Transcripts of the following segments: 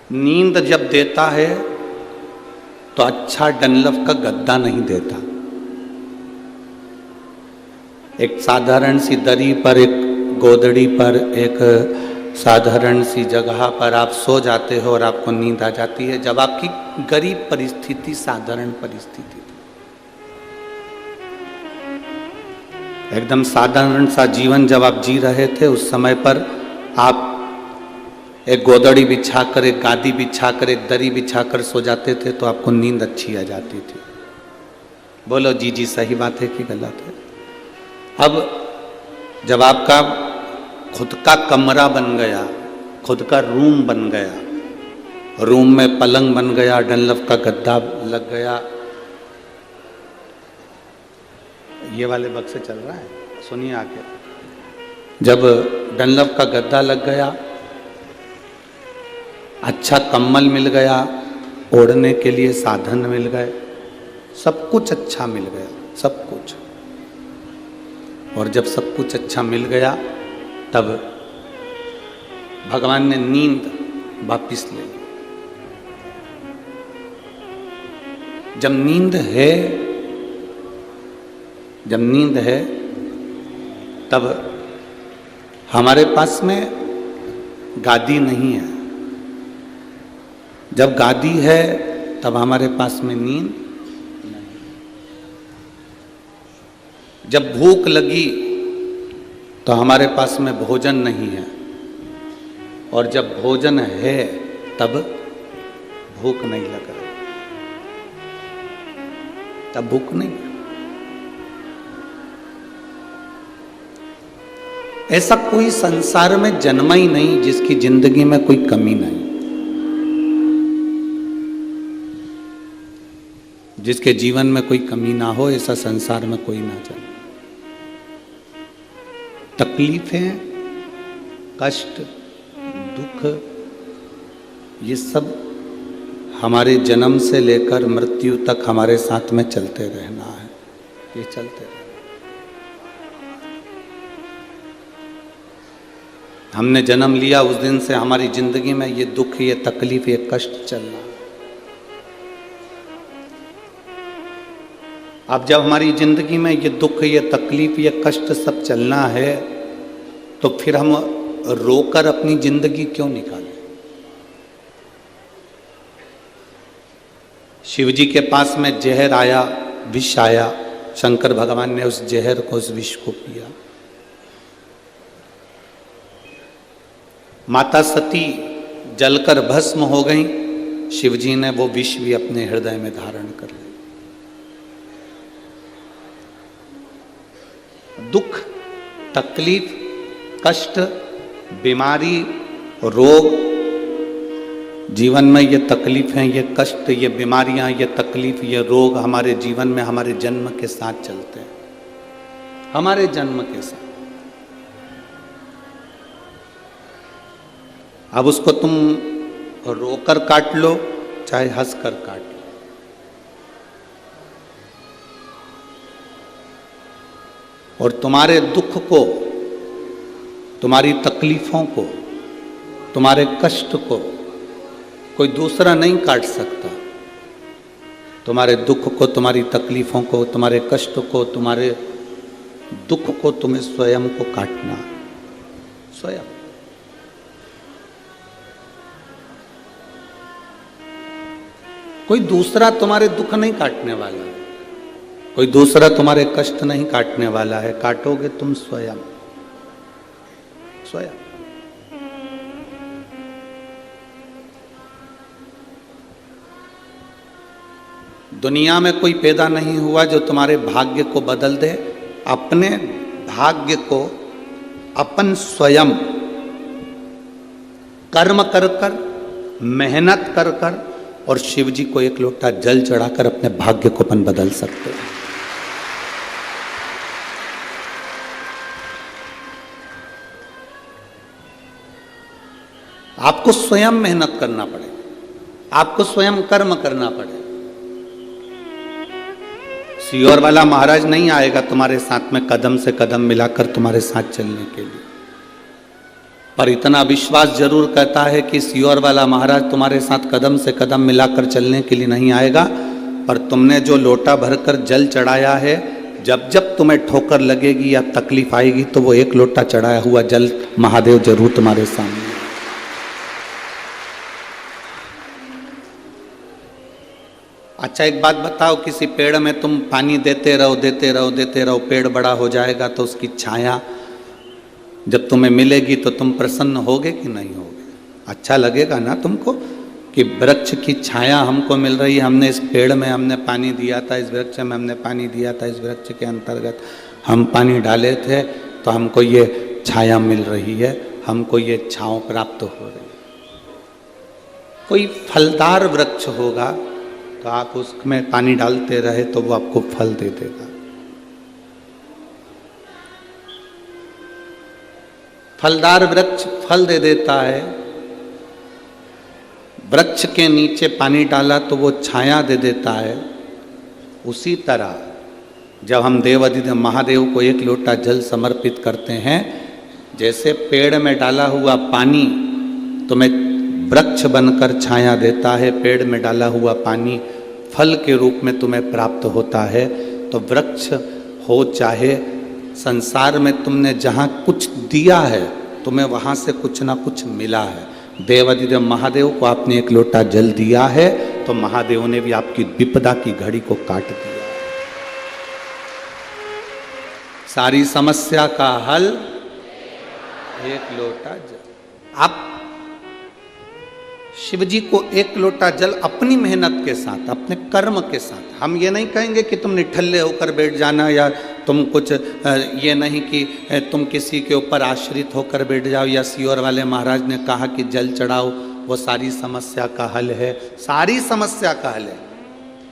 नींद जब देता है तो अच्छा डनलप का गद्दा नहीं देता। एक साधारण सी दरी पर, एक गोदड़ी पर, एक साधारण सी जगह पर आप सो जाते हो और आपको नींद आ जाती है, जब आपकी गरीब परिस्थिति, साधारण परिस्थिति, एकदम साधारण सा जीवन जब आप जी रहे थे, उस समय पर आप एक गोदड़ी बिछाकर, एक गादी बिछाकर, एक दरी बिछाकर सो जाते थे तो आपको नींद अच्छी आ जाती थी। बोलो जी जी सही बात है कि गलत है? अब जब आपका खुद का कमरा बन गया, खुद का रूम बन गया, रूम में पलंग बन गया, डनलप का गद्दा लग गया, ये वाले बक्से चल रहा है, सुनिए आगे। जब डनलप का गद्दा लग गया, अच्छा कंबल मिल गया, ओढ़ने के लिए साधन मिल गए, सब कुछ अच्छा मिल गया, सब कुछ। और जब सब कुछ अच्छा मिल गया तब भगवान ने नींद वापिस ले ली। जब नींद है तब हमारे पास में गादी नहीं है। जब गादी है तब हमारे पास में नींद नहीं। जब भूख लगी तो हमारे पास में भोजन नहीं है, और जब भोजन है तब भूख नहीं लग रही, तब भूख नहीं। ऐसा कोई संसार में जन्मा ही नहीं जिसकी जिंदगी में कोई कमी नहीं, जिसके जीवन में कोई कमी ना हो, ऐसा संसार में कोई ना जन्मे। तकलीफें, कष्ट, दुख, ये सब हमारे जन्म से लेकर मृत्यु तक हमारे साथ में चलते रहना है, ये चलते रहना। हमने जन्म लिया उस दिन से हमारी जिंदगी में ये दुख, ये तकलीफ, ये कष्ट चलना। अब जब हमारी जिंदगी में ये दुख, ये तकलीफ, ये कष्ट सब चलना है, तो फिर हम रोकर अपनी जिंदगी क्यों निकालें? शिव जी के पास में जहर आया, विष आया, शंकर भगवान ने उस जहर को, उस विष को पिया। माता सती जलकर भस्म हो गई, शिव जी ने वो विष भी अपने हृदय में धारण कर लिया। दुख, तकलीफ, कष्ट, बीमारी, रोग, जीवन में ये तकलीफें, ये कष्ट, ये बीमारियां, ये तकलीफ, ये रोग हमारे जीवन में हमारे जन्म के साथ चलते हैं, हमारे जन्म के साथ। अब उसको तुम रोकर काट लो, चाहे हंसकर काट लो। और तुम्हारे दुख को, तुम्हारी तकलीफों को, तुम्हारे कष्ट को कोई दूसरा नहीं काट सकता। तुम्हारे दुख को, तुम्हारी तकलीफों को, तुम्हारे कष्ट को, तुम्हारे दुख को तुम्हें स्वयं को काटना, स्वयं। कोई दूसरा तुम्हारे दुख नहीं काटने वाला है, कोई दूसरा तुम्हारे कष्ट नहीं काटने वाला है, काटोगे तुम स्वयं, स्वयं। दुनिया में कोई पैदा नहीं हुआ जो तुम्हारे भाग्य को बदल दे। अपने भाग्य को अपन स्वयं कर्म कर कर, मेहनत कर कर, और शिव जी को एक लोटा जल चढ़ाकर अपने भाग्य को अपन बदल सकते हैं। आपको स्वयं मेहनत करना पड़ेगा, आपको स्वयं कर्म करना पड़ेगा। सियोर वाला महाराज नहीं आएगा तुम्हारे साथ में कदम से कदम मिलाकर तुम्हारे साथ चलने के लिए। पर इतना विश्वास जरूर कहता है कि सियोर वाला महाराज तुम्हारे साथ कदम से कदम मिलाकर चलने के लिए नहीं आएगा, पर तुमने जो लोटा भरकर जल चढ़ाया है, जब जब तुम्हें ठोकर लगेगी या तकलीफ आएगी तो वो एक लोटा चढ़ाया हुआ जल महादेव जरूर तुम्हारे सामने। अच्छा एक बात बताओ, किसी पेड़ में तुम पानी देते रहो देते रहो देते रहो, पेड़ बड़ा हो जाएगा तो उसकी छाया जब तुम्हें मिलेगी तो तुम प्रसन्न होगे कि नहीं होगे? अच्छा लगेगा ना तुमको कि वृक्ष की छाया हमको मिल रही है, हमने इस पेड़ में हमने पानी दिया था, इस वृक्ष में हमने पानी दिया था, इस वृक्ष के अंतर्गत हम पानी डाले थे तो हमको ये छाया मिल रही है, हमको ये छांव प्राप्त हो रही है। कोई फलदार वृक्ष होगा तो आप उसमें पानी डालते रहे तो वो आपको फल दे देगा। फलदार वृक्ष फल दे देता है, वृक्ष के नीचे पानी डाला तो वो छाया दे देता है। उसी तरह जब हम देवाधिदेव महादेव को एक लोटा जल समर्पित करते हैं, जैसे पेड़ में डाला हुआ पानी तुम्हें वृक्ष बनकर छाया देता है, पेड़ में डाला हुआ पानी फल के रूप में तुम्हें प्राप्त होता है, तो वृक्ष हो चाहे संसार में तुमने जहाँ कुछ दिया है तुम्हें वहाँ से कुछ ना कुछ मिला है। देवाधिदेव महादेव को आपने एक लोटा जल दिया है तो महादेव ने भी आपकी विपदा की घड़ी को काट दिया। सारी समस्या का हल एक लोटा जल। आप शिव जी को एक लोटा जल अपनी मेहनत के साथ, अपने कर्म के साथ, हम ये नहीं कहेंगे कि तुम निठल्ले होकर बैठ जाना या तुम कुछ ये नहीं कि तुम किसी के ऊपर आश्रित होकर बैठ जाओ, या सियोर वाले महाराज ने कहा कि जल चढ़ाओ वो सारी समस्या का हल है। सारी समस्या का हल है,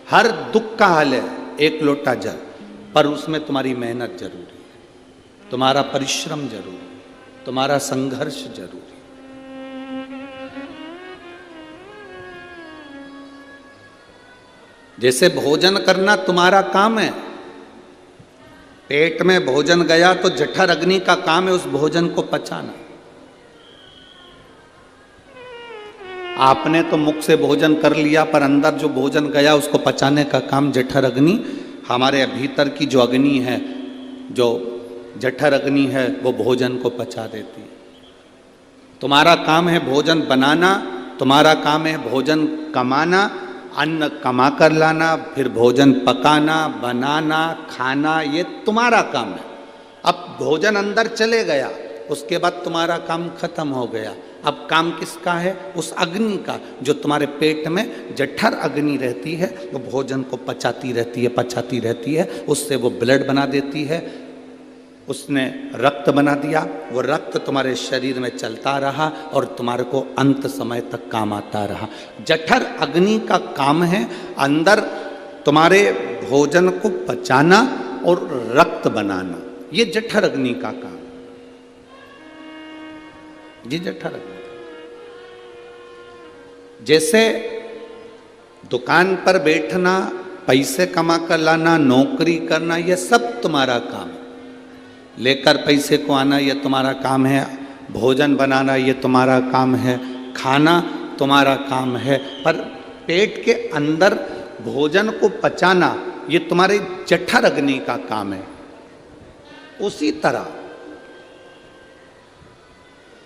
हर दुख का हल है एक लोटा जल, पर उसमें तुम्हारी मेहनत जरूरी है, तुम्हारा परिश्रम जरूरी है, तुम्हारा संघर्ष जरूरी है। जैसे भोजन करना तुम्हारा काम है, पेट में भोजन गया तो जठर अग्नि का काम है उस भोजन को पचाना। आपने तो मुख से भोजन कर लिया, पर अंदर जो भोजन गया उसको पचाने का काम जठर अग्नि, हमारे भीतर की जो अग्नि है, जो जठर अग्नि है, वो भोजन को पचा देती है। तुम्हारा काम है भोजन बनाना, तुम्हारा काम है भोजन कमाना, अन्न कमा कर लाना, फिर भोजन पकाना, बनाना, खाना, ये तुम्हारा काम है। अब भोजन अंदर चले गया, उसके बाद तुम्हारा काम खत्म हो गया। अब काम किसका है? उस अग्नि का, जो तुम्हारे पेट में जठर अग्नि रहती है, वो भोजन को पचाती रहती है, पचाती रहती है, उससे वो ब्लड बना देती है, उसने रक्त बना दिया, वो रक्त तुम्हारे शरीर में चलता रहा और तुम्हारे को अंत समय तक काम आता रहा। जठर अग्नि का काम है अंदर तुम्हारे भोजन को पचाना और रक्त बनाना, ये जठर अग्नि का काम, ये जठर अग्नि। जैसे दुकान पर बैठना, पैसे कमा कर लाना, नौकरी करना, ये सब तुम्हारा काम है। लेकर पैसे को आना ये तुम्हारा काम है, भोजन बनाना ये तुम्हारा काम है, खाना तुम्हारा काम है, पर पेट के अंदर भोजन को पचाना ये तुम्हारे जठर अग्नि का काम है। उसी तरह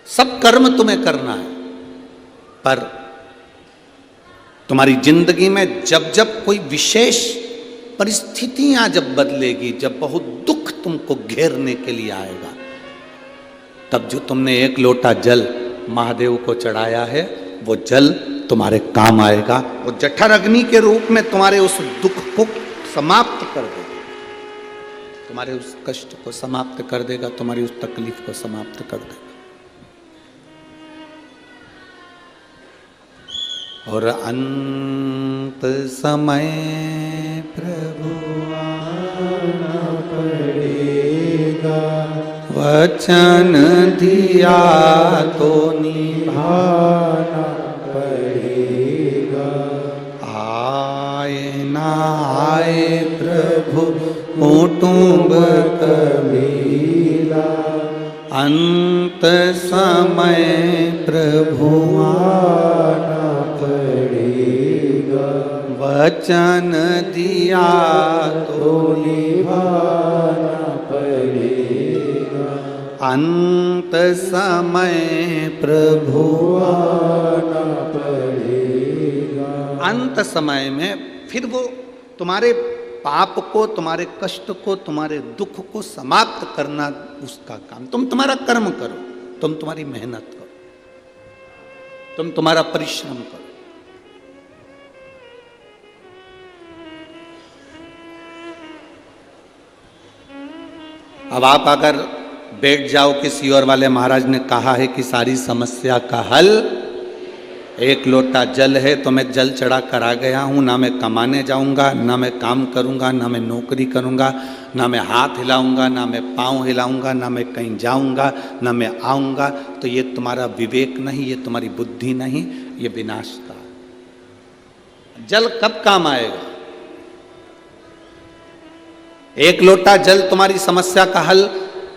सब कर्म तुम्हें करना है, पर तुम्हारी जिंदगी में जब जब कोई विशेष परिस्थितियां जब बदलेगी, जब बहुत दुख तुमको घेरने के लिए आएगा, तब जो तुमने एक लोटा जल महादेव को चढ़ाया है, वो जल तुम्हारे काम आएगा। वो जठर अग्नि के रूप में तुम्हारे उस दुख को समाप्त कर देगा, तुम्हारे उस कष्ट को समाप्त कर देगा, तुम्हारी उस तकलीफ को समाप्त कर देगा। और अंत समय प्रभु आना पड़ेगा, वचन दिया तो निभाना पड़ेगा। आए ना आए प्रभु कुटुंब कबीला, अंत समय प्रभु आना पड़ेगा, वचन दिया तो निभाना पड़ेगा। अंत समय प्रभु आना पड़ेगा। अंत समय में फिर वो तुम्हारे पाप को, तुम्हारे कष्ट को, तुम्हारे दुख को समाप्त करना उसका काम। तुम तुम्हारा कर्म करो, तुम तुम्हारी मेहनत करो, तुम तुम्हारा परिश्रम करो। अब आप अगर बैठ जाओ, किसी और वाले महाराज ने कहा है कि सारी समस्या का हल एक लोटा जल है, तो मैं जल चढ़ा कर आ गया हूँ, ना मैं कमाने जाऊँगा, ना मैं काम करूँगा, ना मैं नौकरी करूँगा, ना मैं हाथ हिलाऊँगा, ना मैं पाँव हिलाऊँगा, ना मैं कहीं जाऊँगा, ना मैं आऊँगा, तो ये तुम्हारा विवेक नहीं, ये तुम्हारी बुद्धि नहीं, ये विनाश का। जल कब काम आएगा? एक लोटा जल तुम्हारी समस्या का हल,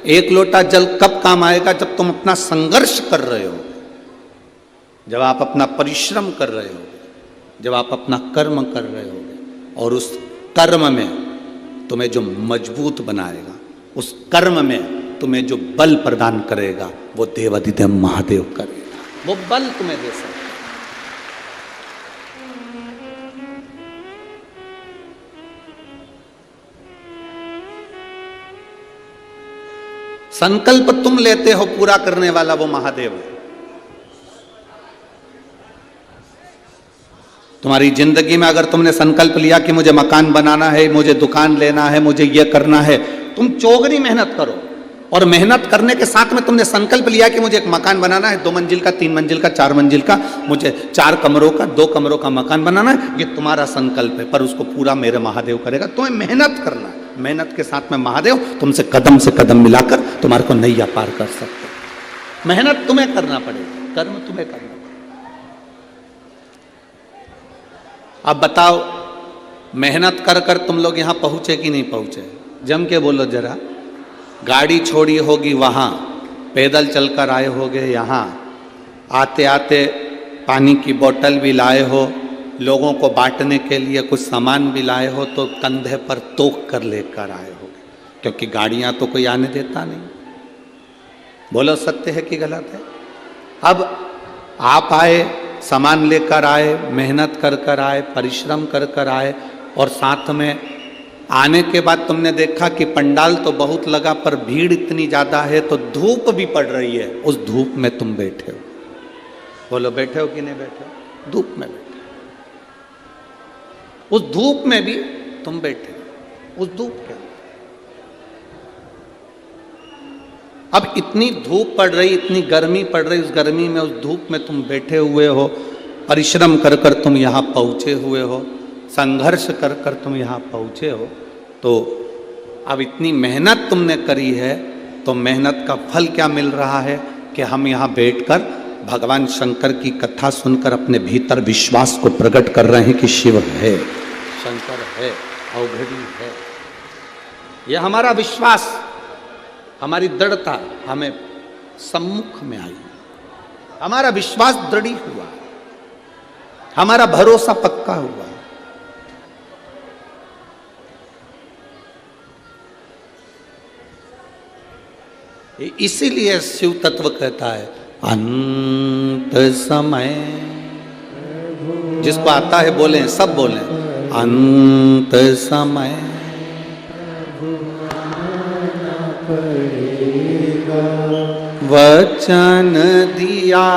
एक लोटा जल कब काम आएगा? जब तुम अपना संघर्ष कर रहे हो, जब आप अपना परिश्रम कर रहे हो, जब आप अपना कर्म कर रहे हो, और उस कर्म में तुम्हें जो मजबूत बनाएगा, उस कर्म में तुम्हें जो बल प्रदान करेगा, वो देवाधिदेव महादेव करेगा। वो बल तुम्हें दे सकता। संकल्प तुम लेते हो, पूरा करने वाला वो महादेव है। तुम्हारी जिंदगी में अगर तुमने संकल्प लिया कि मुझे मकान बनाना है, मुझे दुकान लेना है, मुझे ये करना है, तुम चौगनी मेहनत करो। और मेहनत करने के साथ में तुमने संकल्प लिया कि मुझे एक मकान बनाना है, 2 मंजिल का, 3 मंजिल का, 4 मंजिल का, मुझे 4 कमरों का, 2 कमरों का मकान बनाना है, ये तुम्हारा संकल्प है, पर उसको पूरा मेरे महादेव करेगा। तुम्हें मेहनत करना है, मेहनत के साथ में महादेव तुमसे कदम से कदम मिलाकर तुम्हारे को नैया पार कर सकते। मेहनत तुम्हें करना पड़ेगा, कर्म तुम्हें करना पड़ेगा। अब बताओ, मेहनत कर कर तुम लोग यहां पहुंचे कि नहीं पहुंचे? जम के बोलो जरा। गाड़ी छोड़ी होगी वहां, पैदल चलकर आए होगे यहाँ, आते आते पानी की बोतल भी लाए हो, लोगों को बांटने के लिए कुछ सामान भी लाए हो, तो कंधे पर तोक कर लेकर आए होगे, क्योंकि गाड़ियां तो कोई आने देता नहीं। बोलो सत्य है कि गलत है? अब आप आए, सामान लेकर आए, मेहनत कर कर आए, परिश्रम कर कर आए, और साथ में आने के बाद तुमने देखा कि पंडाल तो बहुत लगा पर भीड़ इतनी ज़्यादा है, तो धूप भी पड़ रही है, उस धूप में तुम बैठे हो। बोलो बैठे हो कि नहीं बैठे हो? धूप में बैठे, उस धूप में भी तुम बैठे हो, उस धूप के। अब इतनी धूप पड़ रही, इतनी गर्मी पड़ रही, उस गर्मी में, उस धूप में तुम बैठे हुए हो, परिश्रम कर कर तुम यहाँ पहुँचे हुए हो, संघर्ष कर कर तुम यहाँ पहुँचे हो, तो अब इतनी मेहनत तुमने करी है, तो मेहनत का फल क्या मिल रहा है कि हम यहाँ बैठकर भगवान शंकर की कथा सुनकर अपने भीतर विश्वास को प्रकट कर रहे हैं कि शिव है, शंकर है, अवघड़ी है। यह हमारा विश्वास, हमारी दृढ़ता हमें सम्मुख में आई, हमारा विश्वास दृढ़ हुआ, हमारा भरोसा पक्का हुआ। इसीलिए शिव तत्व कहता है अंत समय, जिसको आता है बोले, सब बोले अंत समय वचन दिया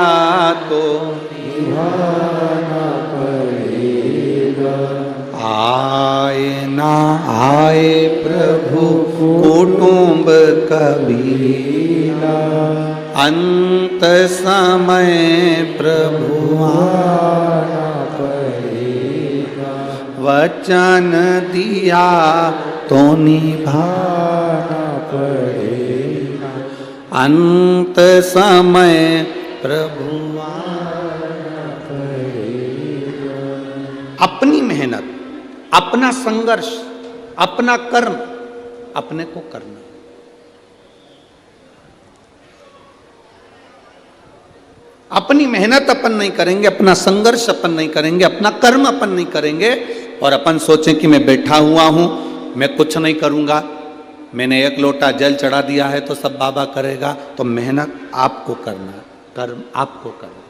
तो निभाना पड़ेगा, आए ना आए प्रभु कुटुंब कबीला, अंत समय प्रभु आना पड़ेगा, वचन दिया तो निभाना पड़ेगा, अंत समय प्रभु आना पड़ेगा। अपनी मेहनत, अपना संघर्ष, अपना कर्म अपने को करना। अपनी मेहनत अपन नहीं करेंगे, अपना संघर्ष अपन नहीं करेंगे, अपना कर्म अपन नहीं करेंगे और अपन सोचें कि मैं बैठा हुआ हूं, मैं कुछ नहीं करूंगा, मैंने एक लोटा जल चढ़ा दिया है तो सब बाबा करेगा, तो मेहनत आपको करना, कर्म आपको करना।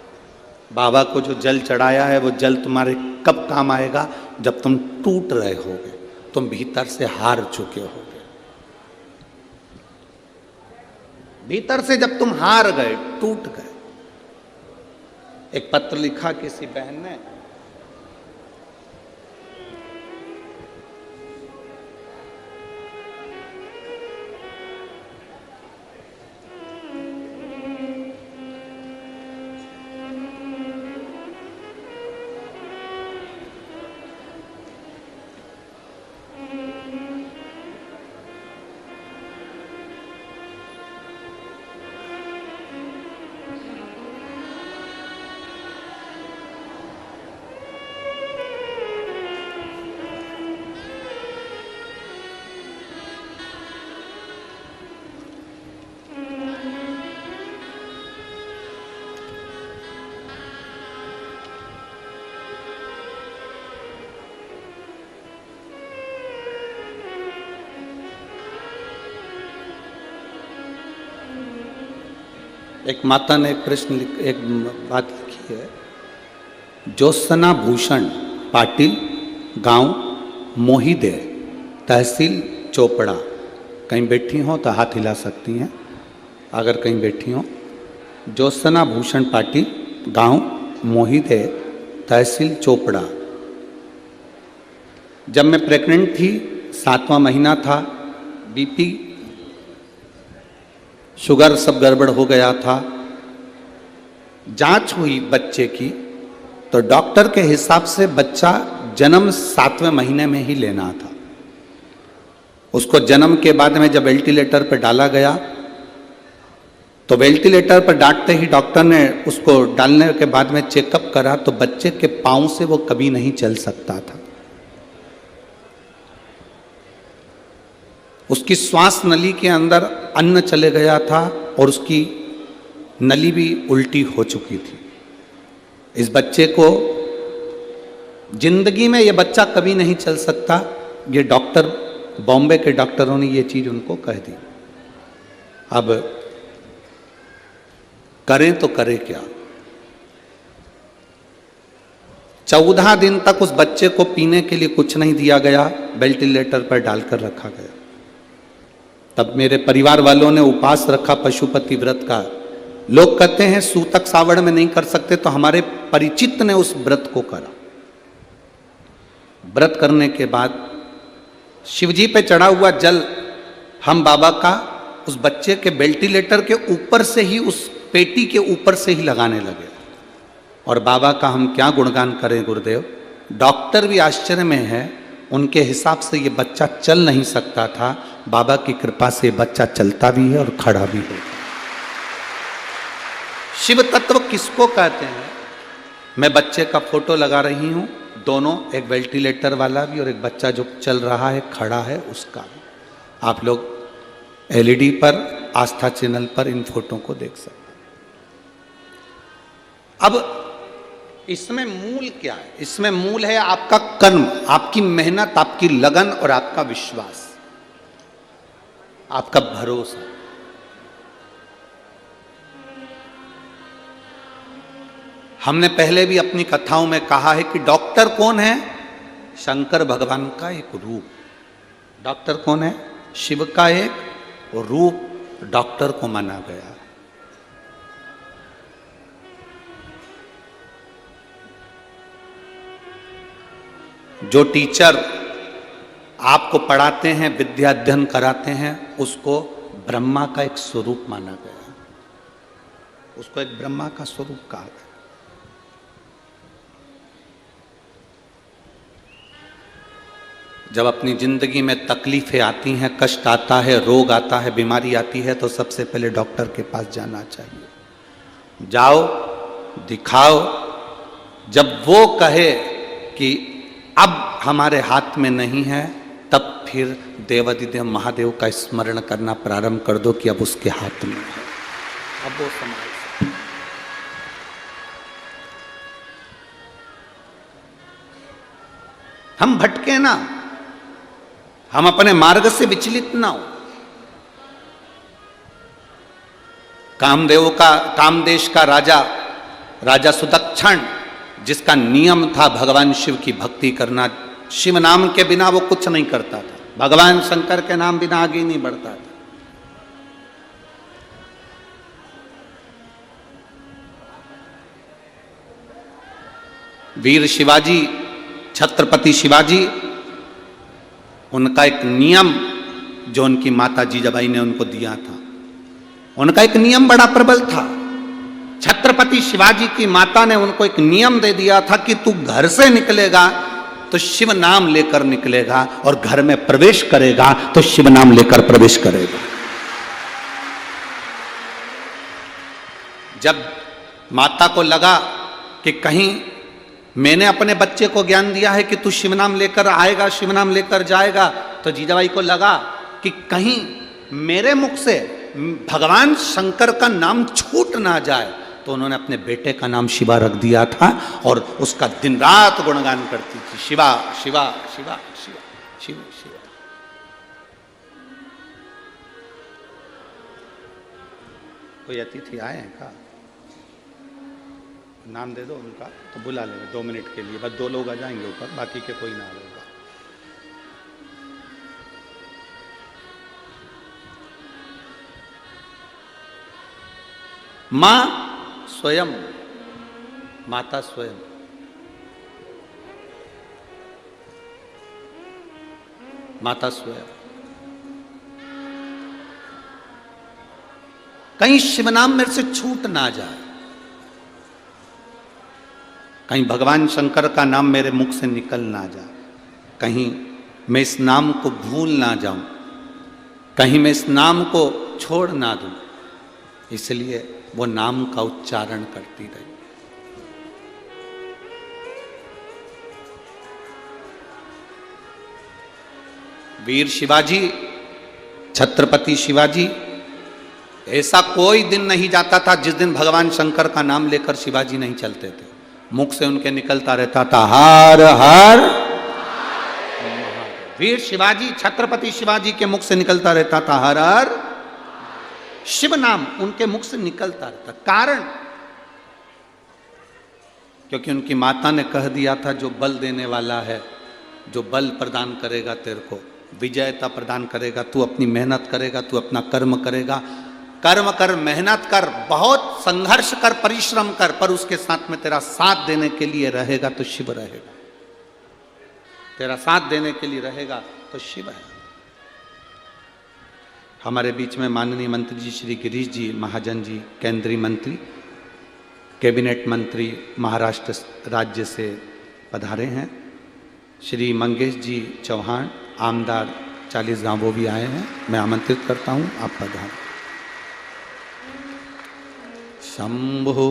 बाबा को जो जल चढ़ाया है वो जल तुम्हारे कब काम आएगा? जब तुम टूट रहे होगे, तुम भीतर से हार चुके होगे। भीतर से जब तुम हार गए, टूट गए। एक पत्र लिखा किसी बहन ने, एक माता ने एक प्रश्न एक बात लिखी है, ज्योत्सना भूषण पाटिल, गांव मोहिदे, तहसील चोपड़ा। कहीं बैठी हो तो हाथ हिला सकती हैं अगर कहीं बैठी हो। ज्योत्सना भूषण पाटिल, गांव मोहिदे, तहसील चोपड़ा। जब मैं प्रेग्नेंट थी, 7वां महीना था, बीपी शुगर सब गड़बड़ हो गया था। जांच हुई बच्चे की तो डॉक्टर के हिसाब से बच्चा जन्म 7वें महीने में ही लेना था। उसको जन्म के बाद में जब वेंटिलेटर पर डाला गया तो वेंटिलेटर पर डालते ही डॉक्टर ने उसको डालने के बाद में चेकअप करा तो बच्चे के पांव से वो कभी नहीं चल सकता था। उसकी श्वास नली के अंदर अन्न चले गया था और उसकी नली भी उल्टी हो चुकी थी। इस बच्चे को जिंदगी में ये बच्चा कभी नहीं चल सकता, ये डॉक्टर, बॉम्बे के डॉक्टरों ने ये चीज उनको कह दी। अब करें तो करें क्या? 14 दिन तक उस बच्चे को पीने के लिए कुछ नहीं दिया गया, वेंटिलेटर पर डालकर रखा गया। तब मेरे परिवार वालों ने उपवास रखा, पशुपति व्रत का। लोग कहते हैं सूतक सावड़ में नहीं कर सकते, तो हमारे परिचित ने उस व्रत को करा। व्रत करने के बाद शिवजी पे चढ़ा हुआ जल हम बाबा का उस बच्चे के वेंटिलेटर के ऊपर से ही, उस पेटी के ऊपर से ही लगाने लगे। और बाबा का हम क्या गुणगान करें गुरुदेव। डॉक्टर भी आश्चर्य में है, उनके हिसाब से ये बच्चा चल नहीं सकता था, बाबा की कृपा से बच्चा चलता भी है और खड़ा भी है। शिव तत्व किसको कहते हैं? मैं बच्चे का फोटो लगा रही हूं, दोनों, एक वेंटिलेटर वाला भी और एक बच्चा जो चल रहा है, खड़ा है, उसका भी। आप लोग एलईडी पर, आस्था चैनल पर इन फोटो को देख सकते हैं। अब इसमें मूल क्या है? इसमें मूल है आपका कर्म, आपकी मेहनत, आपकी लगन और आपका विश्वास, आपका भरोसा। हमने पहले भी अपनी कथाओं में कहा है कि डॉक्टर कौन है? शंकर भगवान का एक रूप। डॉक्टर कौन है? शिव का एक रूप डॉक्टर को माना गया। जो टीचर आपको पढ़ाते हैं, विद्या अध्ययन कराते हैं, उसको ब्रह्मा का एक स्वरूप माना गया, उसको एक ब्रह्मा का स्वरूप कहा गया। जब अपनी जिंदगी में तकलीफें आती हैं, कष्ट आता है, रोग आता है, बीमारी आती है, तो सबसे पहले डॉक्टर के पास जाना चाहिए। जाओ, दिखाओ। जब वो कहे कि अब हमारे हाथ में नहीं है, तब फिर देवाधिदेव महादेव का स्मरण करना प्रारंभ कर दो कि अब उसके हाथ में है, अब वो संभाल सकते। हम भटके ना, हम अपने मार्ग से विचलित ना हो। कामदेश का राजा सुदक्षण, जिसका नियम था भगवान शिव की भक्ति करना, शिव नाम के बिना वो कुछ नहीं करता था, भगवान शंकर के नाम बिना आगे नहीं बढ़ता था। वीर शिवाजी, छत्रपति शिवाजी, उनका एक नियम जो उनकी माता जीजाबाई ने उनको दिया था, उनका एक नियम बड़ा प्रबल था। छत्रपति शिवाजी की माता ने उनको एक नियम दे दिया था कि तू घर से निकलेगा तो शिव नाम लेकर निकलेगा, और घर में प्रवेश करेगा तो शिव नाम लेकर प्रवेश करेगा। जब माता को लगा कि कहीं मैंने अपने बच्चे को ज्ञान दिया है कि तू शिव नाम लेकर आएगा, शिव नाम लेकर जाएगा, तो जीजाबाई को लगा कि कहीं मेरे मुख से भगवान शंकर का नाम छूट ना जाए, तो उन्होंने अपने बेटे का नाम शिवा रख दिया था और उसका दिन रात गुणगान करती थी, शिवा शिवा शिवा शिवा शिव शिवा। कोई अतिथि आए हैं का? नाम दे दो उनका तो बुला लेंगे 2 मिनट के लिए, बस 2 लोग आ जाएंगे ऊपर, बाकी के कोई ना आएगा। मां स्वयं, माता स्वयं, माता स्वयं, कहीं शिव नाम मेरे से छूट ना जाए, कहीं भगवान शंकर का नाम मेरे मुख से निकल ना जाए, कहीं मैं इस नाम को भूल ना जाऊं, कहीं मैं इस नाम को छोड़ ना दूं, इसलिए वो नाम का उच्चारण करती रही। वीर शिवाजी, छत्रपति शिवाजी, ऐसा कोई दिन नहीं जाता था जिस दिन भगवान शंकर का नाम लेकर शिवाजी नहीं चलते थे। मुख से उनके निकलता रहता था हर हर। वीर शिवाजी, छत्रपति शिवाजी के मुख से निकलता रहता था हर हर। शिव नाम उनके मुख से निकलता रहता। कारण, क्योंकि उनकी माता ने कह दिया था जो बल देने वाला है, जो बल प्रदान करेगा तेरे को, विजयता प्रदान करेगा, तू अपनी मेहनत करेगा, तू अपना कर्म करेगा, कर्म कर, मेहनत कर, बहुत संघर्ष कर, परिश्रम कर, पर उसके साथ में तेरा साथ देने के लिए रहेगा तो शिव रहेगा, तेरा साथ देने के लिए रहेगा तो शिव है। हमारे बीच में माननीय मंत्री जी श्री गिरीश जी महाजन जी, केंद्रीय मंत्री, कैबिनेट मंत्री महाराष्ट्र राज्य से पधारे हैं। श्री मंगेश जी चौहान, आमदार 40 गांव, वो भी आए हैं। मैं आमंत्रित करता हूं, आप पधारें। शंभो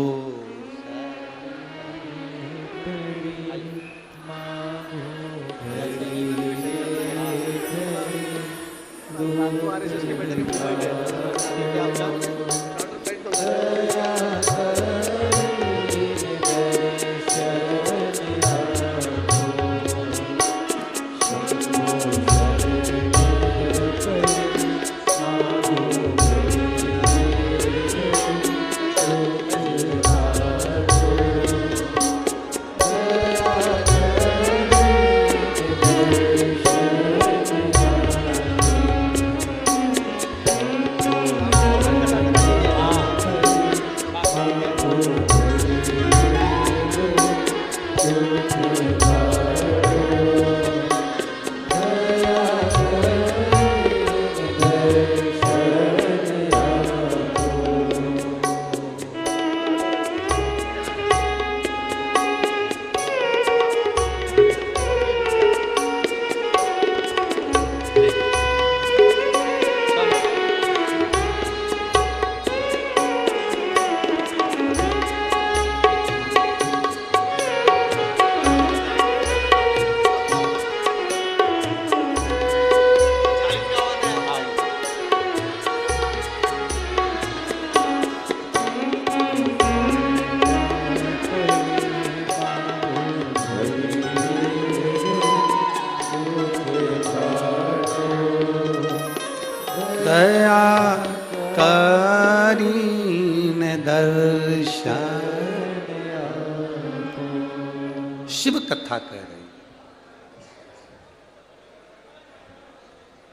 शिव कथा कह रही।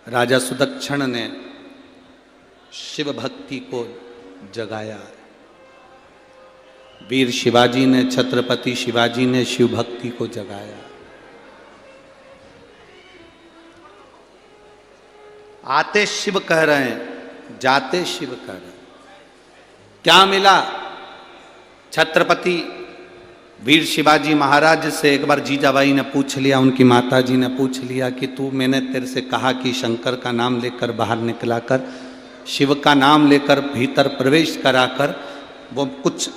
राजा सुदक्षिण ने शिव भक्ति को जगाया। वीर शिवाजी ने, छत्रपति शिवाजी ने शिव भक्ति को जगाया। आते शिव कह रहे हैं, जाते शिव कह रहे हैं। क्या मिला? छत्रपति वीर शिवाजी महाराज से एक बार जीजाबाई ने पूछ लिया, उनकी माता जी ने पूछ लिया कि तू, मैंने तेरे से कहा कि शंकर का नाम लेकर बाहर निकला कर, शिव का नाम लेकर भीतर प्रवेश करा कर, वो कुछ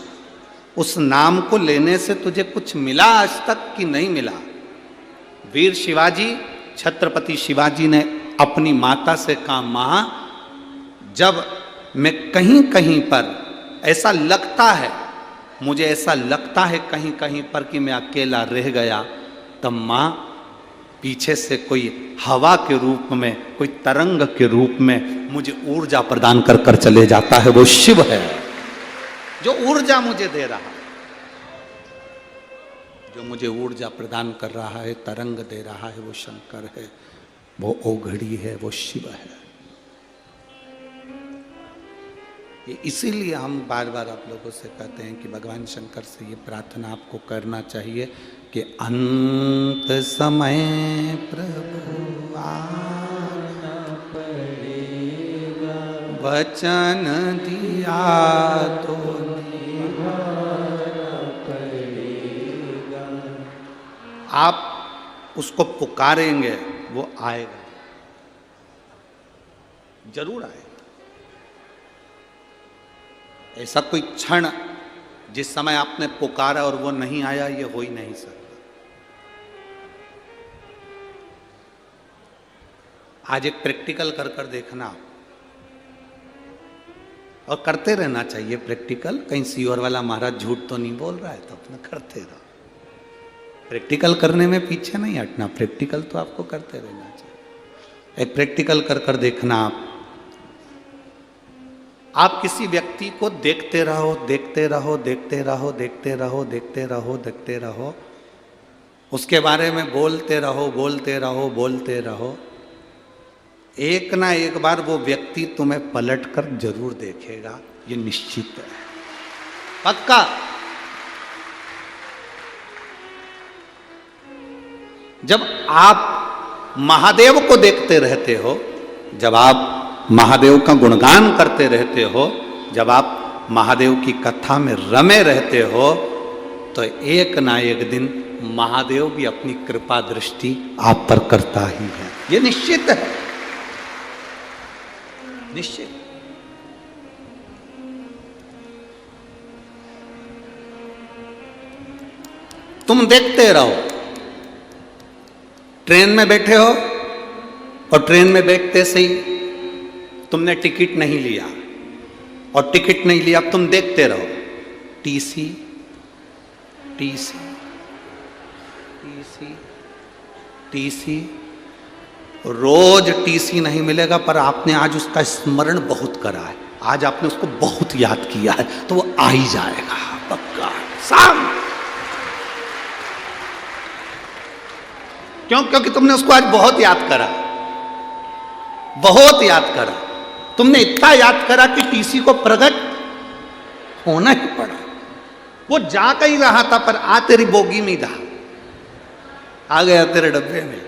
उस नाम को लेने से तुझे कुछ मिला आज तक कि नहीं मिला? वीर शिवाजी, छत्रपति शिवाजी ने अपनी माता से कहा, मां, जब मैं कहीं कहीं पर ऐसा लगता है, मुझे ऐसा लगता है कहीं कहीं पर कि मैं अकेला रह गया, तब मां पीछे से कोई हवा के रूप में, कोई तरंग के रूप में मुझे ऊर्जा प्रदान कर कर चले जाता है। वो शिव है जो ऊर्जा मुझे दे रहा है, जो मुझे ऊर्जा प्रदान कर रहा है, तरंग दे रहा है, वो शंकर है, वो ओघड़ी है, वो शिव है। इसीलिए हम बार बार आप लोगों से कहते हैं कि भगवान शंकर से ये प्रार्थना आपको करना चाहिए कि अंत समय प्रभु आना पड़ेगा, वचन दिया तो निभाना पड़ेगा। आप उसको पुकारेंगे, वो आएगा, जरूर आएगा। ऐसा कोई क्षण जिस समय आपने पुकारा और वो नहीं आया, ये हो ही नहीं सकता। आज एक प्रैक्टिकल कर कर देखना, और करते रहना चाहिए प्रैक्टिकल। कहीं सीओर वाला महाराज झूठ तो नहीं बोल रहा है, तो अपना करते रहो। प्रैक्टिकल करने में पीछे नहीं हटना, प्रैक्टिकल तो आपको करते रहना चाहिए। एक प्रैक्टिकल कर कर देखना, आप किसी व्यक्ति को देखते रहो, देखते रहो, देखते रहो, देखते रहो, देखते रहो, देखते रहो, उसके बारे में बोलते रहो, बोलते रहो, बोलते रहो। एक ना एक बार वो व्यक्ति तुम्हें पलटकर जरूर देखेगा, ये निश्चित है, पक्का। जब आप महादेव को देखते रहते हो, जब आप महादेव का गुणगान करते रहते हो, जब आप महादेव की कथा में रमे रहते हो, तो एक ना एक दिन महादेव भी अपनी कृपा दृष्टि आप पर करता ही है, ये निश्चित है, निश्चित। तुम देखते रहो। ट्रेन में बैठे हो और ट्रेन में बैठते से ही तुमने टिकट नहीं लिया, और टिकट नहीं लिया, तुम देखते रहो, टीसी टीसी टीसी टीसी, रोज टीसी नहीं मिलेगा, पर आपने आज उसका स्मरण बहुत करा है, आज आपने उसको बहुत याद किया है, तो वो आ ही जाएगा पक्का, शाम। क्यों? क्योंकि तुमने उसको आज बहुत याद करा, बहुत याद करा। तुमने इतना याद करा कि टीसी को प्रकट होना ही पड़ा। वो जा कहीं रहा था, पर आ तेरी बोगी में था, आ गया तेरे डब्बे में।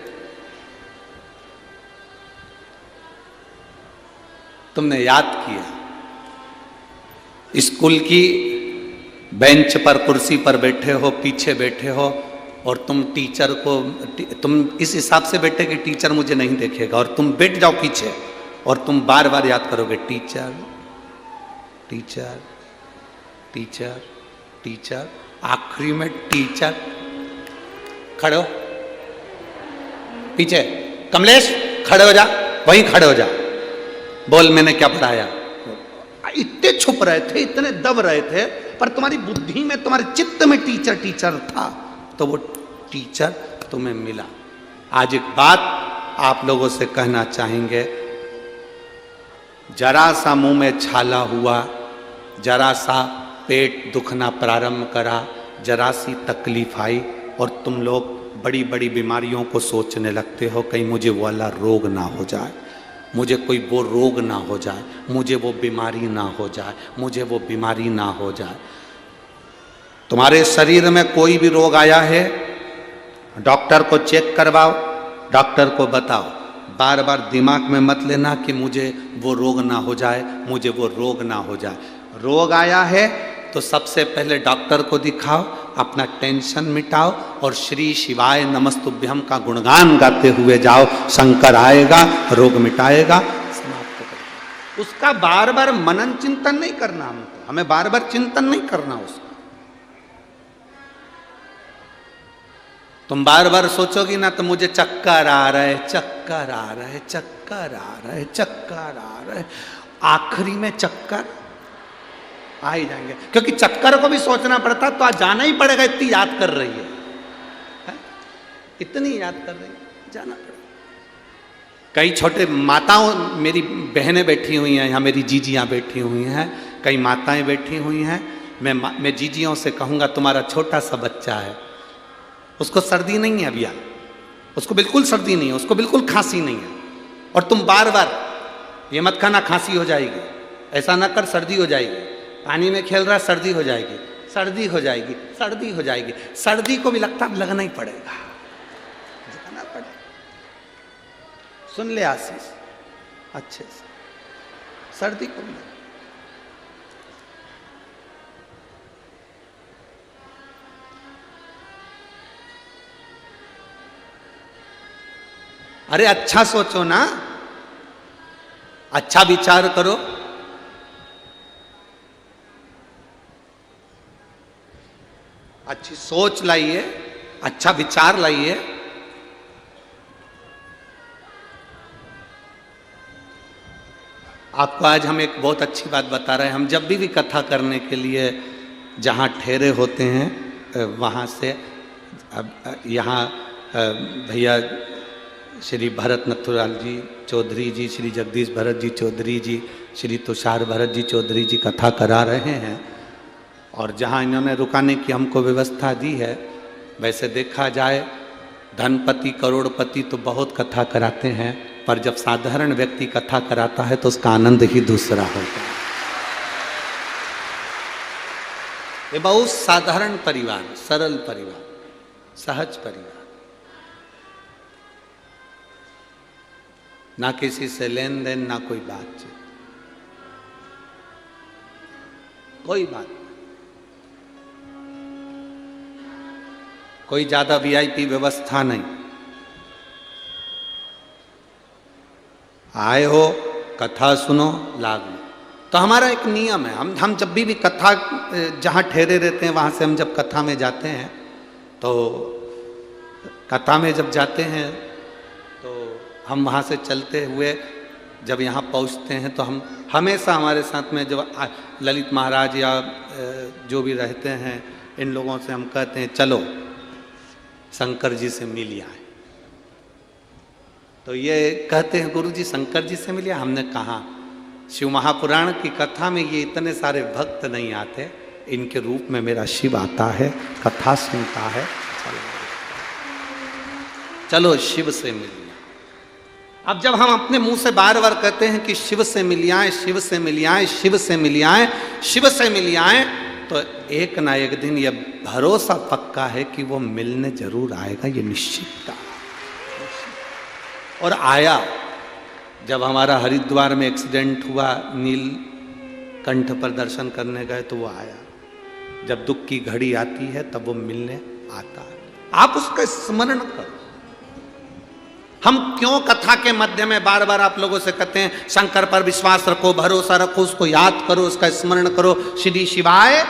तुमने याद किया। स्कूल की बेंच पर, कुर्सी पर बैठे हो, पीछे बैठे हो, और तुम टीचर को, तुम इस हिसाब से बैठे कि टीचर मुझे नहीं देखेगा, और तुम बैठ जाओ पीछे, और तुम बार बार याद करोगे, टीचर टीचर टीचर टीचर, आखिरी में टीचर। खड़े हो पीछे, कमलेश खड़े हो जा, वहीं खड़े हो जा, बोल मैंने क्या पढ़ाया। इतने छुप रहे थे, इतने दब रहे थे, पर तुम्हारी बुद्धि में, तुम्हारे चित्त में टीचर टीचर था, तो वो टीचर तुम्हें मिला। आज एक बात आप लोगों से कहना चाहेंगे, जरा सा मुंह में छाला हुआ, जरा सा पेट दुखना प्रारंभ करा, जरा सी तकलीफ आई, और तुम लोग बड़ी बड़ी बीमारियों को सोचने लगते हो, कहीं मुझे वो वाला रोग ना हो जाए, मुझे कोई वो रोग ना हो जाए, मुझे वो बीमारी ना हो जाए, मुझे वो बीमारी ना हो जाए। तुम्हारे शरीर में कोई भी रोग आया है, डॉक्टर को चेक करवाओ, डॉक्टर को बताओ। बार बार दिमाग में मत लेना कि मुझे वो रोग ना हो जाए, मुझे वो रोग ना हो जाए। रोग आया है तो सबसे पहले डॉक्टर को दिखाओ, अपना टेंशन मिटाओ और श्री शिवाय नमस्तुभ्यम का गुणगान गाते हुए जाओ। शंकर आएगा, रोग मिटाएगा, समाप्त करेगा। उसका बार बार मनन चिंतन नहीं करना हमको, हमें बार बार चिंतन नहीं करना उसका। तुम बार बार सोचोगी ना तो मुझे चक्कर आ रहा है, चक्कर आ रहा है, चक्कर आ रहा है, चक्कर आ रहा है, आखिरी में चक्कर आ ही जाएंगे। क्योंकि चक्कर को भी सोचना पड़ता, तो आज जाना ही पड़ेगा। इतनी याद कर रही है, इतनी याद कर रही है, जाना पड़ेगा। कई छोटे माताओं, मेरी बहनें बैठी हुई हैं यहाँ, मेरी जीजियाँ बैठी हुई हैं, कई माताएं बैठी हुई हैं। मैं जीजियों से कहूँगा, तुम्हारा छोटा सा बच्चा है, उसको सर्दी नहीं है अभी, उसको बिल्कुल सर्दी नहीं है, उसको बिल्कुल खांसी नहीं है, और तुम बार बार ये मत खाना खांसी हो जाएगी, ऐसा ना कर सर्दी हो जाएगी, पानी में खेल रहा सर्दी हो जाएगी, सर्दी हो जाएगी, सर्दी हो जाएगी। सर्दी को भी लगता अब लगना ही पड़ेगा, लगना पड़ेगा। सुन ले आशीष अच्छे से, सर्दी को भी अरे अच्छा सोचो ना, अच्छा विचार करो। अच्छी सोच लाइए, अच्छा विचार लाइए। आपको आज हम एक बहुत अच्छी बात बता रहे हैं। हम जब भी कथा करने के लिए जहाँ ठहरे होते हैं वहाँ से, अब यहाँ भैया श्री भरत नथुराल जी चौधरी जी, श्री जगदीश भरत जी चौधरी जी, श्री तुषार भरत जी चौधरी जी कथा करा रहे हैं। और जहाँ इन्होंने रुकाने की हमको व्यवस्था दी है, वैसे देखा जाए धनपति करोड़पति तो बहुत कथा कराते हैं, पर जब साधारण व्यक्ति कथा कराता है तो उसका आनंद ही दूसरा होता है। ये बहुत साधारण परिवार, सरल परिवार, सहज परिवार, ना किसी से लेन देन, ना कोई बातचीत, कोई बात, कोई ज्यादा वीआईपी व्यवस्था नहीं। आए हो, कथा सुनो, लाभ लो। तो हमारा एक नियम है, हम जब भी कथा जहाँ ठहरे रहते हैं वहाँ से हम जब कथा में जाते हैं, तो कथा में जब जाते हैं तो हम वहाँ से चलते हुए जब यहाँ पहुँचते हैं तो हम हमेशा हमारे साथ में जो ललित महाराज या जो भी रहते हैं, इन लोगों से हम कहते हैं चलो शंकर जी से मिल आए। तो ये कहते हैं गुरु जी शंकर जी से मिलिए। हमने कहा शिव महापुराण की कथा में ये इतने सारे भक्त नहीं आते, इनके रूप में मेरा शिव आता है, कथा सुनता है, चलो शिव से मिलिए। अब जब हम अपने मुंह से बार बार कहते हैं कि शिव से मिल आए, शिव से मिल आए, शिव से मिल आए, शिव से मिल आए, तो एक ना एक दिन ये भरोसा पक्का है कि वो मिलने जरूर आएगा, ये निश्चित था। और आया। जब हमारा हरिद्वार में एक्सीडेंट हुआ, नीलकंठ पर दर्शन करने गए तो वो आया। जब दुख की घड़ी आती है तब वो मिलने आता है। आप उसका स्मरण करो। हम क्यों कथा के मध्य में बार बार आप लोगों से कहते हैं शंकर पर विश्वास रखो, भरोसा रखो, उसको याद करो, उसका स्मरण करो, श्री शिवाय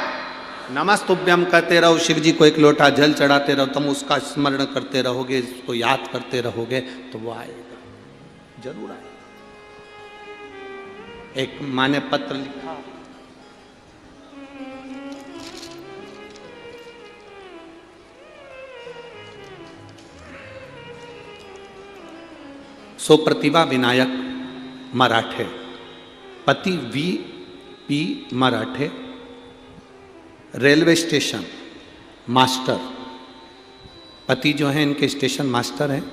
नमस्तुभ्यम कहते रहो, शिव जी को एक लोटा जल चढ़ाते रहो, तुम उसका स्मरण करते रहोगे, उसको याद करते रहोगे तो वो आएगा, जरूर आएगा। एक माँ ने पत्र लिखा, सुप्रतिभा विनायक मराठे, पति V.P. मराठे, रेलवे स्टेशन मास्टर, पति जो हैं इनके स्टेशन मास्टर हैं,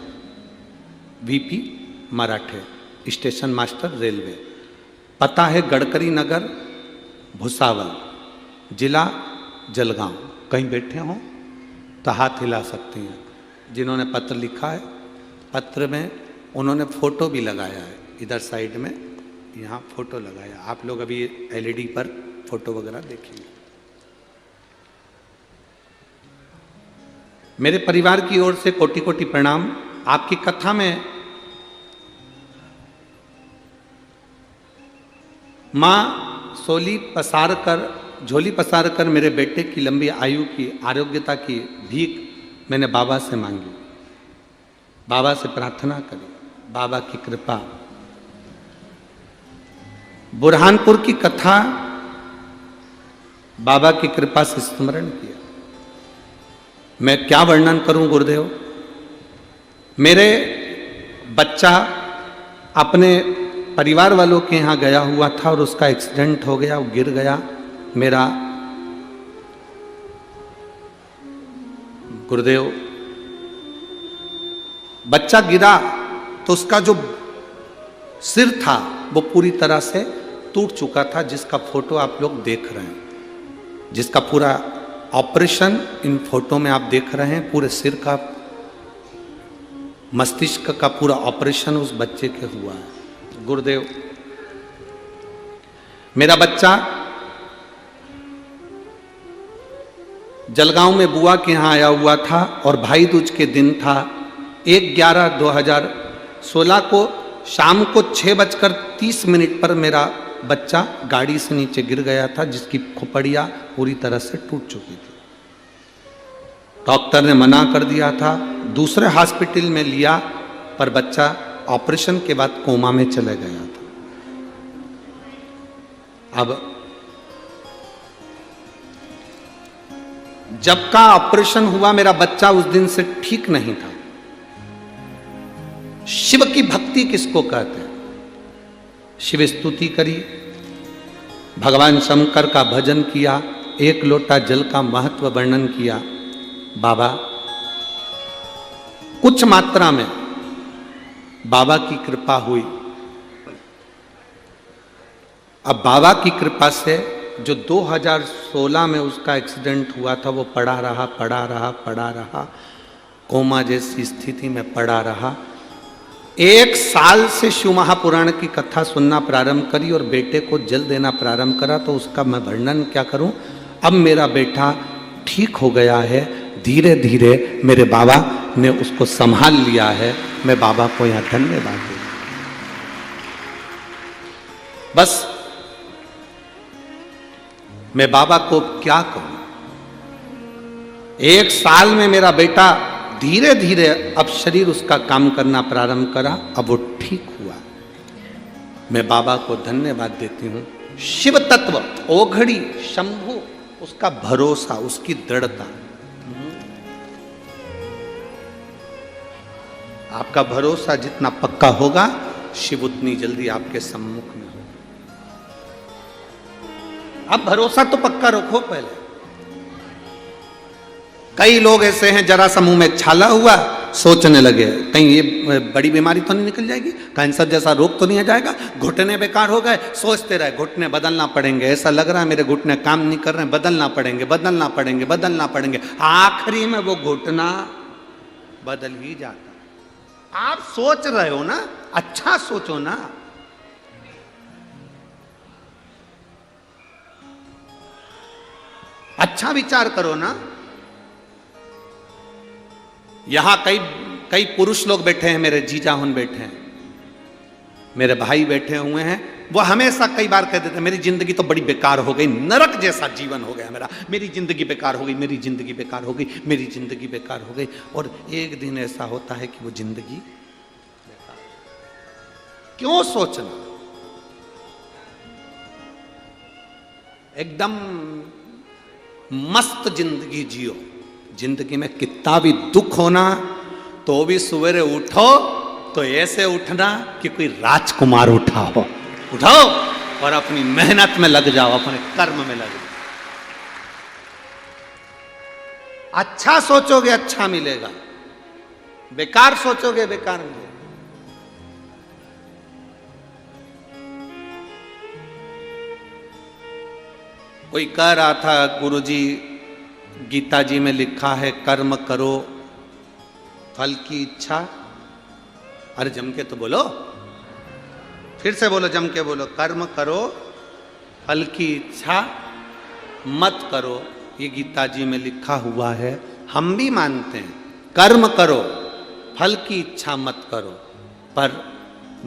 वीपी मराठे, स्टेशन मास्टर रेलवे। पता है गडकरी नगर, भुसावल, जिला जलगांव। कहीं बैठे हों तो हाथ हिला सकती हैं। जिन्होंने पत्र लिखा है, पत्र में उन्होंने फोटो भी लगाया है, इधर साइड में यहाँ फोटो लगाया। आप लोग अभी एलईडी पर फोटो वगैरह देखेंगे। मेरे परिवार की ओर से कोटि कोटि प्रणाम। आपकी कथा में माँ झोली पसार कर मेरे बेटे की लंबी आयु की, आरोग्यता की भीख मैंने बाबा से मांगी, बाबा से प्रार्थना करी, बाबा की कृपा। बुरहानपुर की कथा बाबा की कृपा से स्मरण किया। मैं क्या वर्णन करूं गुरुदेव। मेरे बच्चा अपने परिवार वालों के यहाँ गया हुआ था और उसका एक्सीडेंट हो गया, वो गिर गया। मेरा गुरुदेव, बच्चा गिरा तो उसका जो सिर था वो पूरी तरह से टूट चुका था, जिसका फोटो आप लोग देख रहे हैं, जिसका पूरा ऑपरेशन इन फोटो में आप देख रहे हैं। पूरे सिर का, मस्तिष्क का पूरा ऑपरेशन उस बच्चे के हुआ है। गुरुदेव, मेरा बच्चा जलगांव में बुआ के यहाँ आया हुआ था और भाई दूज के दिन था। 1/11/2016 को शाम को 6:30 पर मेरा बच्चा गाड़ी से नीचे गिर गया था, जिसकी खोपड़ियाँ पूरी तरह से टूट चुकी थी। डॉक्टर ने मना कर दिया था, दूसरे हॉस्पिटल में लिया, पर बच्चा ऑपरेशन के बाद कोमा में चले गया था। अब जब का ऑपरेशन हुआ, मेरा बच्चा उस दिन से ठीक नहीं था। शिव की भक्ति किसको कहते हैं? शिव स्तुति करी, भगवान शंकर का भजन किया, एक लोटा जल का महत्व वर्णन किया। बाबा, कुछ मात्रा में बाबा की कृपा हुई। अब बाबा की कृपा से जो 2016 में उसका एक्सीडेंट हुआ था, वो पड़ा रहा, कोमा जैसी स्थिति में पड़ा रहा। 1 साल से शिव महापुराण की कथा सुनना प्रारंभ करी और बेटे को जल देना प्रारंभ करा, तो उसका मैं वर्णन क्या करूं। अब मेरा बेटा ठीक हो गया है, धीरे धीरे मेरे बाबा ने उसको संभाल लिया है। मैं बाबा को यहां धन्यवाद दूं। बस मैं बाबा को क्या कहूं। 1 साल में मेरा बेटा धीरे धीरे, अब शरीर उसका काम करना प्रारंभ करा, अब वो ठीक हुआ। मैं बाबा को धन्यवाद देती हूं। शिव तत्व, ओघड़ी, शंभु, उसका भरोसा, उसकी दृढ़ता। आपका भरोसा जितना पक्का होगा, शिव उतनी जल्दी आपके सम्मुख में होगा। अब भरोसा तो पक्का रखो पहले। कई लोग ऐसे हैं, जरा सा मुंह में छाला हुआ, सोचने लगे कहीं ये बड़ी बीमारी तो नहीं निकल जाएगी, कैंसर जैसा रोग तो नहीं आ जाएगा, घुटने बेकार हो गए, सोचते रहे घुटने बदलना पड़ेंगे, ऐसा लग रहा है मेरे घुटने काम नहीं कर रहे हैं, बदलना पड़ेंगे। आखिरी में वो घुटना बदल ही जाता। आप सोच रहे हो ना, अच्छा सोचो ना। अच्छा विचार करो ना। यहां कई पुरुष लोग बैठे हैं, मेरे जीजा हुन बैठे हैं, मेरे भाई बैठे हुए हैं। वो हमेशा कई बार कह देते हैं मेरी जिंदगी तो बड़ी बेकार हो गई, नरक जैसा जीवन हो गया मेरा, मेरी जिंदगी बेकार हो गई। और एक दिन ऐसा होता है कि वो जिंदगी बेकार। क्यों सोचना? एकदम मस्त जिंदगी जियो। जिंदगी में कितना भी दुख होना, तो भी सवेरे उठो तो ऐसे उठना कि कोई राजकुमार उठा हो। उठो और अपनी मेहनत में लग जाओ, अपने कर्म में लग जाओ। अच्छा सोचोगे अच्छा मिलेगा, बेकार सोचोगे बेकार मिलेगा। कोई कह रहा था गुरुजी गीता जी में लिखा है कर्म करो फल की इच्छा। अरे जम के तो बोलो, फिर से बोलो, जम के बोलो, कर्म करो फल की इच्छा मत करो। ये गीता जी में लिखा हुआ है, हम भी मानते हैं कर्म करो फल की इच्छा मत करो, पर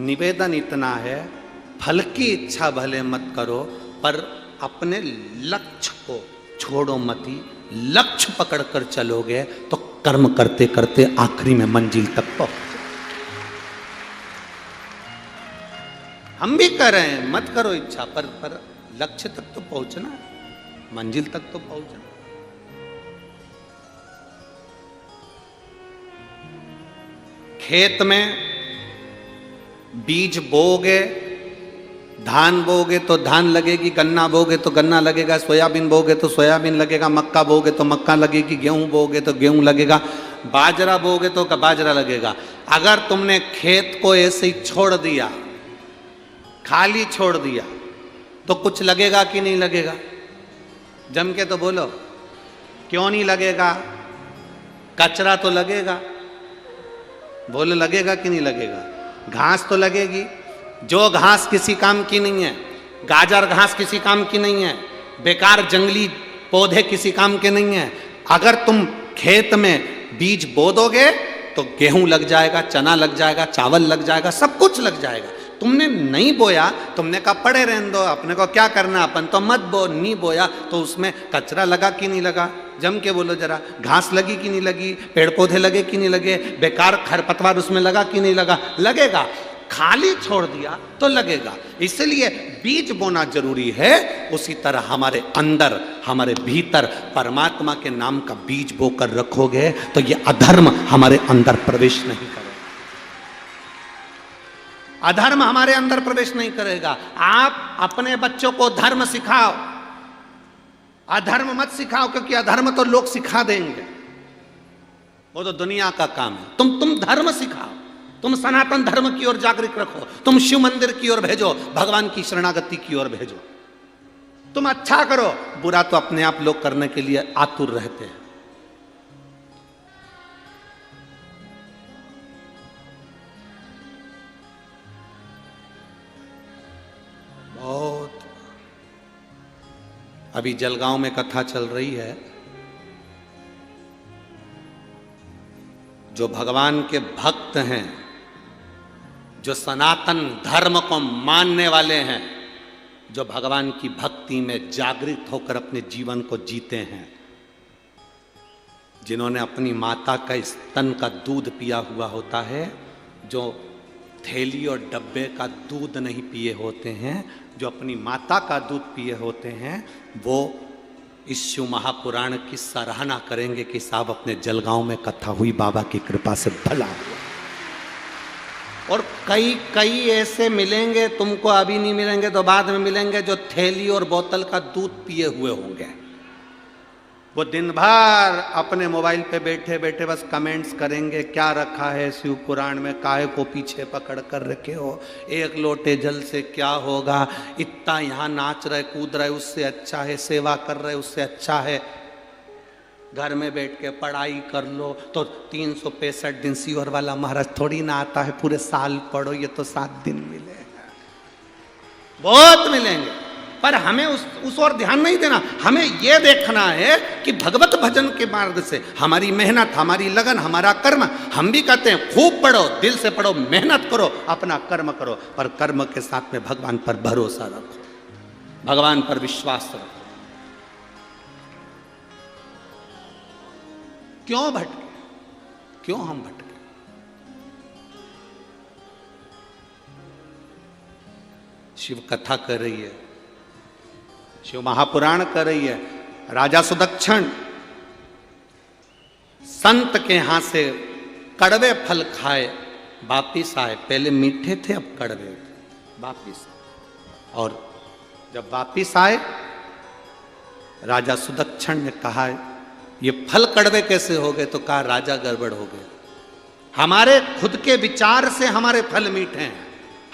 निवेदन इतना है फल की इच्छा भले मत करो पर अपने लक्ष्य को छोड़ो मती। लक्ष्य पकड़कर चलोगे तो कर्म करते करते आखिरी में मंजिल तक पहुंच। हम भी कर रहे हैं, मत करो इच्छा, पर लक्ष्य तक तो पहुंचना, मंजिल तक तो पहुंचना। खेत में बीज बोगे, धान बोगे तो धान लगेगी, गन्ना बोगे तो गन्ना लगेगा, सोयाबीन बोगे तो सोयाबीन लगेगा, मक्का बोगे तो मक्का लगेगी, गेहूं बोगे तो गेहूं लगेगा, बाजरा बोगे तो बाजरा लगेगा। अगर तुमने खेत को ऐसे ही छोड़ दिया, खाली छोड़ दिया, तो कुछ लगेगा कि नहीं लगेगा? जम के तो बोलो, क्यों नहीं लगेगा? कचरा तो लगेगा, बोलो लगेगा कि नहीं लगेगा? घास तो लगेगी, जो घास किसी काम की नहीं है, गाजर घास किसी काम की नहीं है, बेकार जंगली पौधे किसी काम के नहीं है। अगर तुम खेत में बीज बो दोगे तो गेहूं लग जाएगा, चना लग जाएगा, चावल लग जाएगा, सब कुछ लग जाएगा। तुमने नहीं बोया, तुमने कहा पड़े रहने दो, अपने को क्या करना, अपन तो मत बो। नहीं बोया तो उसमें कचरा लगा कि नहीं लगा? जम के बोलो जरा, घास लगी कि नहीं लगी, पेड़ पौधे लगे कि नहीं लगे, बेकार खरपतवार उसमें लगा कि नहीं लगा? लगेगा। खाली छोड़ दिया तो लगेगा। इसलिए बीज बोना जरूरी है। उसी तरह हमारे अंदर, हमारे भीतर परमात्मा के नाम का बीज बोकर रखोगे तो ये अधर्म हमारे अंदर प्रवेश नहीं करेगा। अधर्म हमारे अंदर प्रवेश नहीं करेगा। आप अपने बच्चों को धर्म सिखाओ, अधर्म मत सिखाओ, क्योंकि अधर्म तो लोग सिखा देंगे, वो तो दुनिया का काम है। तुम धर्म सिखाओ, तुम सनातन धर्म की ओर जागृत रखो, तुम शिव मंदिर की ओर भेजो, भगवान की शरणागति की ओर भेजो। तुम अच्छा करो, बुरा तो अपने आप लोग करने के लिए आतुर रहते हैं। बहुत अभी जलगांव में कथा चल रही है, जो भगवान के भक्त हैं, जो सनातन धर्म को मानने वाले हैं, जो भगवान की भक्ति में जागृत होकर अपने जीवन को जीते हैं, जिन्होंने अपनी माता का स्तन का दूध पिया हुआ होता है, जो थैली और डब्बे का दूध नहीं पिए होते हैं, जो अपनी माता का दूध पिए होते हैं, वो इस शिव महापुराण की सराहना करेंगे कि साहब अपने जलगांव में कथा हुई, बाबा की कृपा से भला हुआ। और कई ऐसे मिलेंगे तुमको, अभी नहीं मिलेंगे तो बाद में मिलेंगे, जो थैली और बोतल का दूध पिए हुए होंगे। वो दिन भर अपने मोबाइल पे बैठे बैठे बस कमेंट्स करेंगे, क्या रखा है शिव पुराण में, काहे को पीछे पकड़ कर रखे हो, एक लोटे जल से क्या होगा, इतना यहाँ नाच रहे कूद रहे उससे अच्छा है, सेवा कर रहे उससे अच्छा है, घर में बैठ के पढ़ाई कर लो तो 365 दिन सीवर वाला महाराज थोड़ी ना आता है, पूरे साल पढ़ो, ये तो 7 दिन मिले, बहुत मिलेंगे। पर हमें उस ओर ध्यान नहीं देना। हमें यह देखना है कि भगवत भजन के मार्ग से हमारी मेहनत, हमारी लगन, हमारा कर्म, हम भी कहते हैं खूब पढ़ो, दिल से पढ़ो, मेहनत करो, अपना कर्म करो, पर कर्म के साथ में भगवान पर भरोसा रखो, भगवान पर विश्वास रखो। क्यों भटके, क्यों हम भटके? शिव कथा कर रही है, शिव महापुराण कर रही है। राजा सुदक्षिण संत के यहां से कड़वे फल खाए वापिस आए। पहले मीठे थे, अब कड़वे थे, वापिस। और जब वापिस आए, राजा सुदक्षिण ने कहा ये फल कड़वे कैसे हो गए? तो कहा राजा गड़बड़ हो गए। हमारे खुद के विचार से हमारे फल मीठे हैं,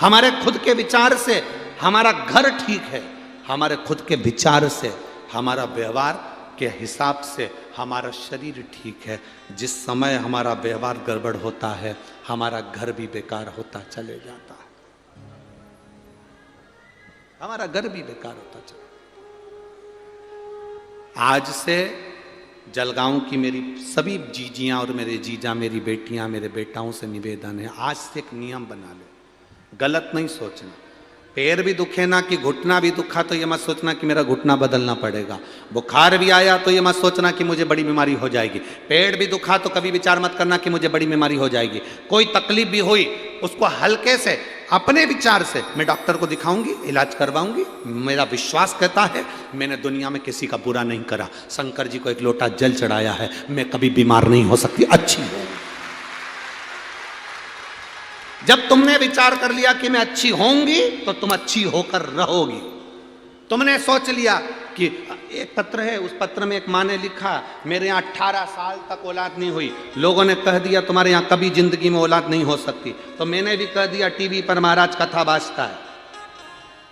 हमारे खुद के विचार से हमारा घर ठीक है, हमारे खुद के विचार से हमारा व्यवहार के हिसाब से हमारा शरीर ठीक है। जिस समय हमारा व्यवहार गड़बड़ होता है, हमारा घर भी बेकार होता चले जाता है, हमारा घर भी बेकार होता चला। आज से जलगांव की मेरी सभी जीजियां और मेरे जीजा, मेरी बेटियां, मेरे बेटाओं से निवेदन है, आज से एक नियम बना लो, गलत नहीं सोचना। पैर भी दुखे ना कि घुटना भी दुखा तो ये मत सोचना कि मेरा घुटना बदलना पड़ेगा। बुखार भी आया तो ये मत सोचना कि मुझे बड़ी बीमारी हो जाएगी। पेट भी दुखा तो कभी विचार मत करना कि मुझे बड़ी बीमारी हो जाएगी। कोई तकलीफ भी हुई उसको हल्के से अपने विचार से मैं डॉक्टर को दिखाऊंगी, इलाज करवाऊंगी। मेरा विश्वास कहता है मैंने दुनिया में किसी का बुरा नहीं करा। शंकर जी को एक लोटा जल चढ़ाया है, मैं कभी बीमार नहीं हो सकती, अच्छी हूं। जब तुमने विचार कर लिया कि मैं अच्छी होंगी तो तुम अच्छी होकर रहोगी। तुमने सोच लिया कि एक पत्र है, उस पत्र में एक माँ ने लिखा मेरे यहाँ 18 साल तक औलाद नहीं हुई, लोगों ने कह दिया तुम्हारे यहाँ कभी जिंदगी में औलाद नहीं हो सकती, तो मैंने भी कह दिया टीवी पर महाराज कथा बाजता है,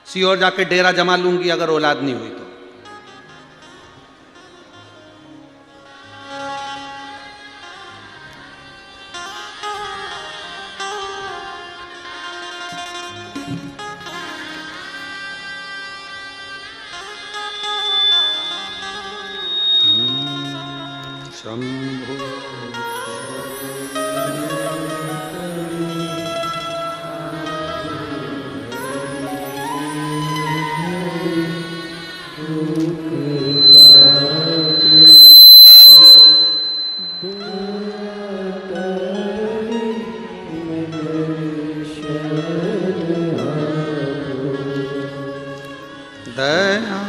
सीहोर जाके डेरा जमा लूंगी अगर औलाद नहीं हुई तो। शंभो दया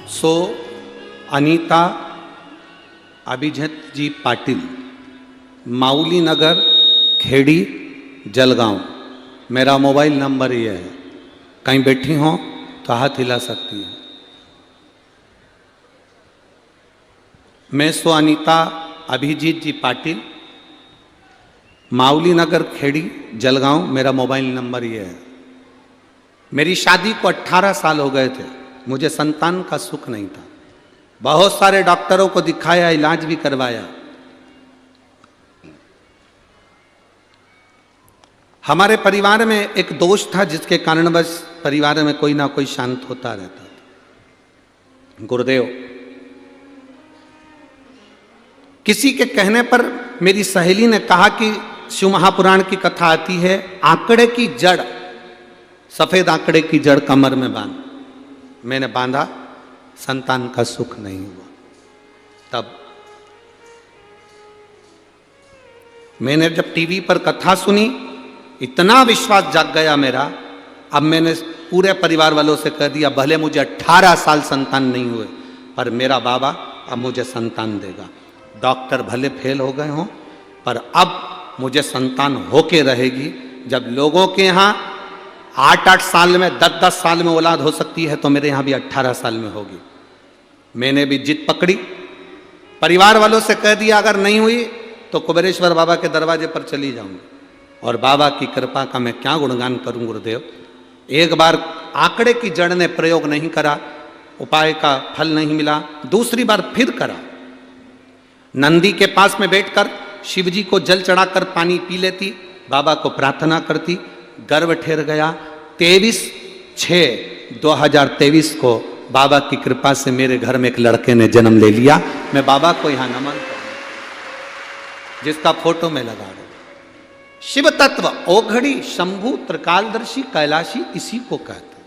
सो अनीता अभिजीत जी पाटिल, माउली नगर, खेड़ी, जलगांव। मेरा मोबाइल नंबर ये है, कहीं बैठी हो तो हाथ हिला सकती है। मैं सो अनीता अभिजीत जी पाटिल, माउली नगर, खेड़ी, जलगांव। मेरा मोबाइल नंबर ये है। मेरी शादी को 18 साल हो गए थे, मुझे संतान का सुख नहीं था। बहुत सारे डॉक्टरों को दिखाया, इलाज भी करवाया। हमारे परिवार में एक दोष था जिसके कारणवश परिवार में कोई ना कोई शांत होता रहता था, गुरुदेव। किसी के कहने पर मेरी सहेली ने कहा कि शिव महापुराण की कथा आती है, आंकड़े की जड़, सफेद आंकड़े की जड़ कमर में बांध। मैंने बांधा, संतान का सुख नहीं हुआ। तब मैंने जब टीवी पर कथा सुनी, इतना विश्वास जाग गया मेरा। अब मैंने पूरे परिवार वालों से कह दिया, भले मुझे 18 साल संतान नहीं हुए, पर मेरा बाबा अब मुझे संतान देगा। डॉक्टर भले फेल हो गए हों, पर अब मुझे संतान होके रहेगी। जब लोगों के यहाँ 8-8 साल में 10-10 साल में औलाद हो सकती है, तो मेरे यहाँ भी 18 साल में होगी। मैंने भी जिद पकड़ी, परिवार वालों से कह दिया अगर नहीं हुई तो कुबेरेश्वर बाबा के दरवाजे पर चली जाऊंगी। और बाबा की कृपा का मैं क्या गुणगान करूं गुरुदेव। एक बार आंकड़े की जड़ ने प्रयोग नहीं करा, उपाय का फल नहीं मिला, दूसरी बार फिर करा। नंदी के पास में बैठकर शिव जी को जल चढ़ाकर पानी पी लेती, बाबा को प्रार्थना करती, गर्भ ठहर गया। 23/6/2023 को बाबा की कृपा से मेरे घर में एक लड़के ने जन्म ले लिया। मैं बाबा को यहां नमन करूं, जिसका फोटो में लगा रहा हूं। शिव तत्व ओघड़ी शंभु त्रिकालदर्शी कैलाशी इसी को कहते हैं।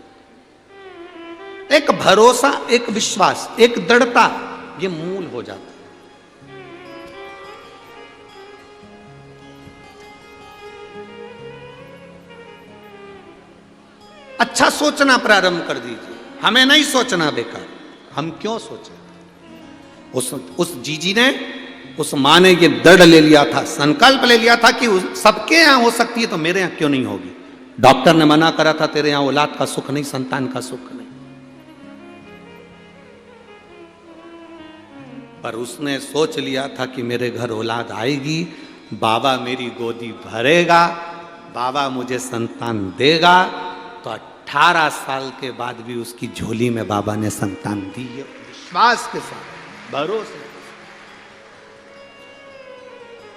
एक भरोसा, एक विश्वास, एक दृढ़ता, ये मूल हो जाता है। अच्छा सोचना प्रारंभ कर दीजिए, हमें नहीं सोचना बेकार। हम क्यों सोचें? उस जीजी ने, उस माँ ने ये दृढ़ ले लिया था, संकल्प ले लिया था कि सबके यहां हो सकती है तो मेरे यहां क्यों नहीं होगी। डॉक्टर ने मना करा था, तेरे यहां औलाद का सुख नहीं, संतान का सुख नहीं, पर उसने सोच लिया था कि मेरे घर औलाद आएगी, बाबा मेरी गोदी भरेगा, बाबा मुझे संतान देगा। तो 18 साल के बाद भी उसकी झोली में बाबा ने संतान दी है, विश्वास के साथ, भरोसे।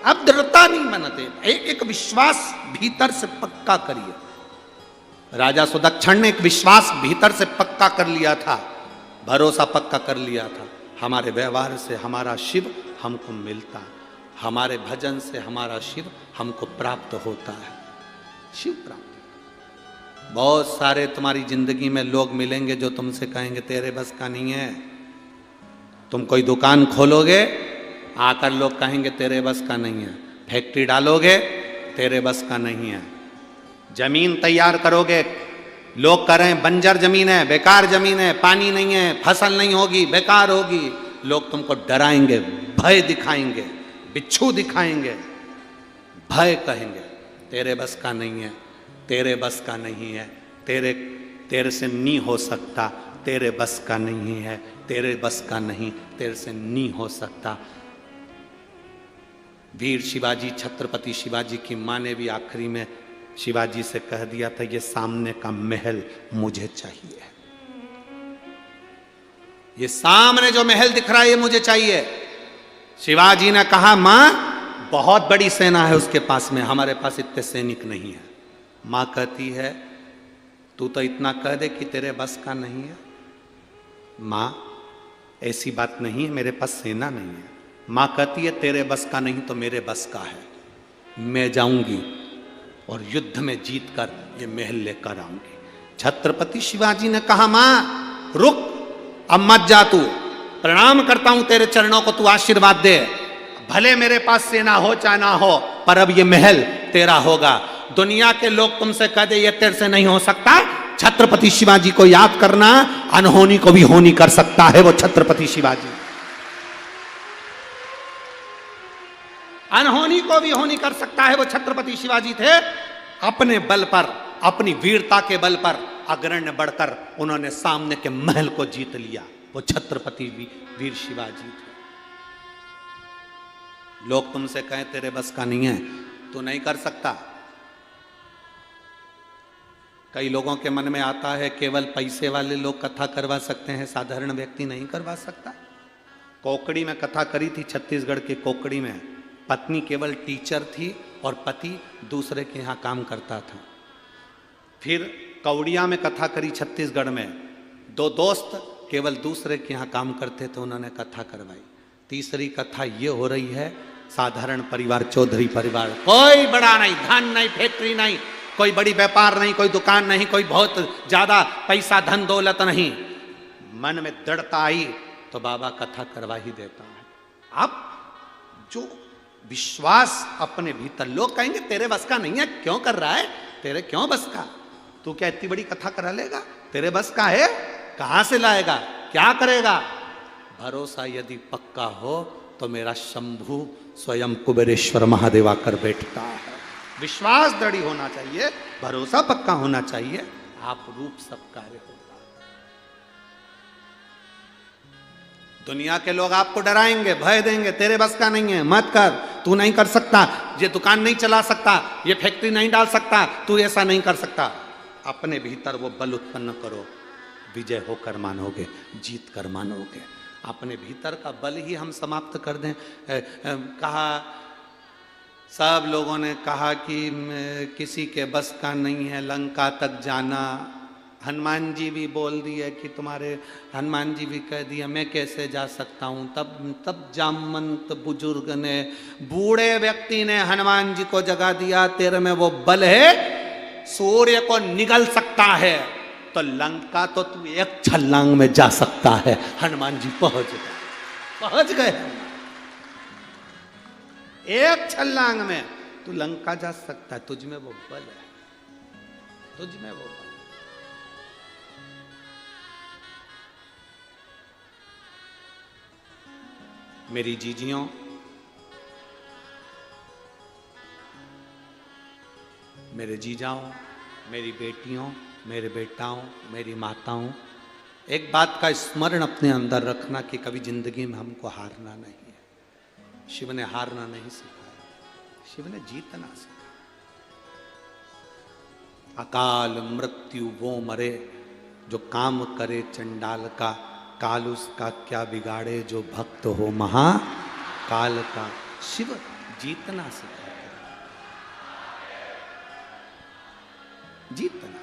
अब दृढ़ता नहीं बनाते, एक विश्वास भीतर से पक्का करिए। राजा सुदक्षिण ने एक विश्वास भीतर से पक्का कर लिया था, भरोसा पक्का कर लिया था। हमारे व्यवहार से हमारा शिव हमको मिलता, हमारे भजन से हमारा शिव हमको प्राप्त होता है, शिव प्राप्त। बहुत सारे तुम्हारी जिंदगी में लोग मिलेंगे जो तुमसे कहेंगे तेरे बस का नहीं है। तुम कोई दुकान खोलोगे, आकर लोग कहेंगे तेरे बस का नहीं है। फैक्ट्री डालोगे, तेरे बस का नहीं है। जमीन तैयार करोगे, लोग कह रहे हैं बंजर जमीन है, बेकार जमीन है, पानी नहीं है, फसल नहीं होगी, बेकार होगी। लोग तुमको डराएंगे, भय दिखाएंगे, बिच्छू दिखाएंगे, भय कहेंगे तेरे बस का नहीं है, तेरे बस का नहीं है, तेरे से नहीं हो सकता, तेरे बस का नहीं है, तेरे बस का नहीं, तेरे से नहीं हो सकता। वीर शिवाजी, छत्रपति शिवाजी की माँ ने भी आखिरी में शिवाजी से कह दिया था, ये सामने का महल मुझे चाहिए, ये सामने जो महल दिख रहा है ये मुझे चाहिए। शिवाजी ने कहा माँ बहुत बड़ी सेना है उसके पास में, हमारे पास इतने सैनिक नहीं है। माँ कहती है तू तो इतना कह दे कि तेरे बस का नहीं है। माँ ऐसी बात नहीं है, मेरे पास सेना नहीं है। माँ कहती है तेरे बस का नहीं तो मेरे बस का है, मैं जाऊंगी और युद्ध में जीत कर ये महल लेकर आऊंगी। छत्रपति शिवाजी ने कहा माँ रुक, अब मत जा, तू प्रणाम करता हूं तेरे चरणों को, तू आशीर्वाद दे। भले मेरे पास सेना हो चाहे ना हो, पर अब ये महल तेरा होगा। दुनिया के लोग तुमसे कह दे ये तेरे से नहीं हो सकता, छत्रपति शिवाजी को याद करना, अनहोनी को भी होनी कर सकता है वो छत्रपति शिवाजी। अनहोनी को भी होनी कर सकता है वो छत्रपति शिवाजी थे। अपने बल पर, अपनी वीरता के बल पर अग्रण्य बढ़कर उन्होंने सामने के महल को जीत लिया, वो छत्रपति वीर शिवाजी थे। लोग तुमसे कहें तेरे बस का नहीं है, तू नहीं कर सकता। कई लोगों के मन में आता है केवल पैसे वाले लोग कथा करवा सकते हैं, साधारण व्यक्ति नहीं करवा सकता। कोकड़ी में कथा करी थी, छत्तीसगढ़ के कोकड़ी में। पत्नी केवल टीचर थी और पति दूसरे के यहाँ काम करता था। फिर कौड़िया में कथा करी छत्तीसगढ़ में, दो दोस्त केवल दूसरे के यहाँ काम करते थे, उन्होंने कथा करवाई। तीसरी कथा ये हो रही है, साधारण परिवार, चौधरी परिवार, कोई बड़ा नहीं, धन नहीं, फैक्ट्री नहीं, कोई बड़ी व्यापार नहीं, कोई दुकान नहीं, कोई बहुत ज्यादा पैसा धन दौलत नहीं। मन में दृढ़ता आई तो बाबा कथा करवा ही देता है। अब जो विश्वास अपने भीतर, लोग कहेंगे तेरे बस का नहीं है, क्यों कर रहा है, तेरे क्यों बस का, तू क्या इतनी बड़ी कथा करा लेगा, तेरे बस का है, कहां से लाएगा, क्या करेगा। भरोसा यदि पक्का हो तो मेरा शंभु स्वयं कुबेरेश्वर महादेव आकर बैठता है। विश्वास दृढ़ होना चाहिए, भरोसा पक्का होना चाहिए, आप रूप सब कार्य होता है। दुनिया के लोग आपको डराएंगे, भय देंगे, तेरे बस का नहीं है, मत कर, तू नहीं कर सकता, ये दुकान नहीं चला सकता, ये फैक्ट्री नहीं डाल सकता, तू ऐसा नहीं कर सकता। अपने भीतर वो बल उत्पन्न करो, विजय होकर मानोगे, जीत कर मानोगे। अपने भीतर का बल ही हम समाप्त कर दें। कहा, सब लोगों ने कहा कि किसी के बस का नहीं है लंका तक जाना। हनुमान जी भी बोल दिए कि तुम्हारे, हनुमान जी भी कह दिया मैं कैसे जा सकता हूँ। तब जामवंत बुजुर्ग ने, बूढ़े व्यक्ति ने हनुमान जी को जगा दिया, तेरे में वो बल है, सूर्य को निगल सकता है तो लंका तो तू एक छलांग में जा सकता है। हनुमान जी पहुंच गए। एक छलांग में तू लंका जा सकता है, तुझ में वो बल है, तुझ में वो बल। मेरी जीजियों, मेरे जीजाओं, मेरी बेटियों, मेरे बेटाओं, मेरी माताओं, एक बात का स्मरण अपने अंदर रखना कि कभी जिंदगी में हमको हारना नहीं है। शिव ने हारना नहीं सिखाया, शिव ने जीतना सिखाया। अकाल मृत्यु वो मरे जो काम करे चंडाल का, काल उसका क्या बिगाड़े जो भक्त हो महाकाल का। शिव जीतना सिखाया, जीतना।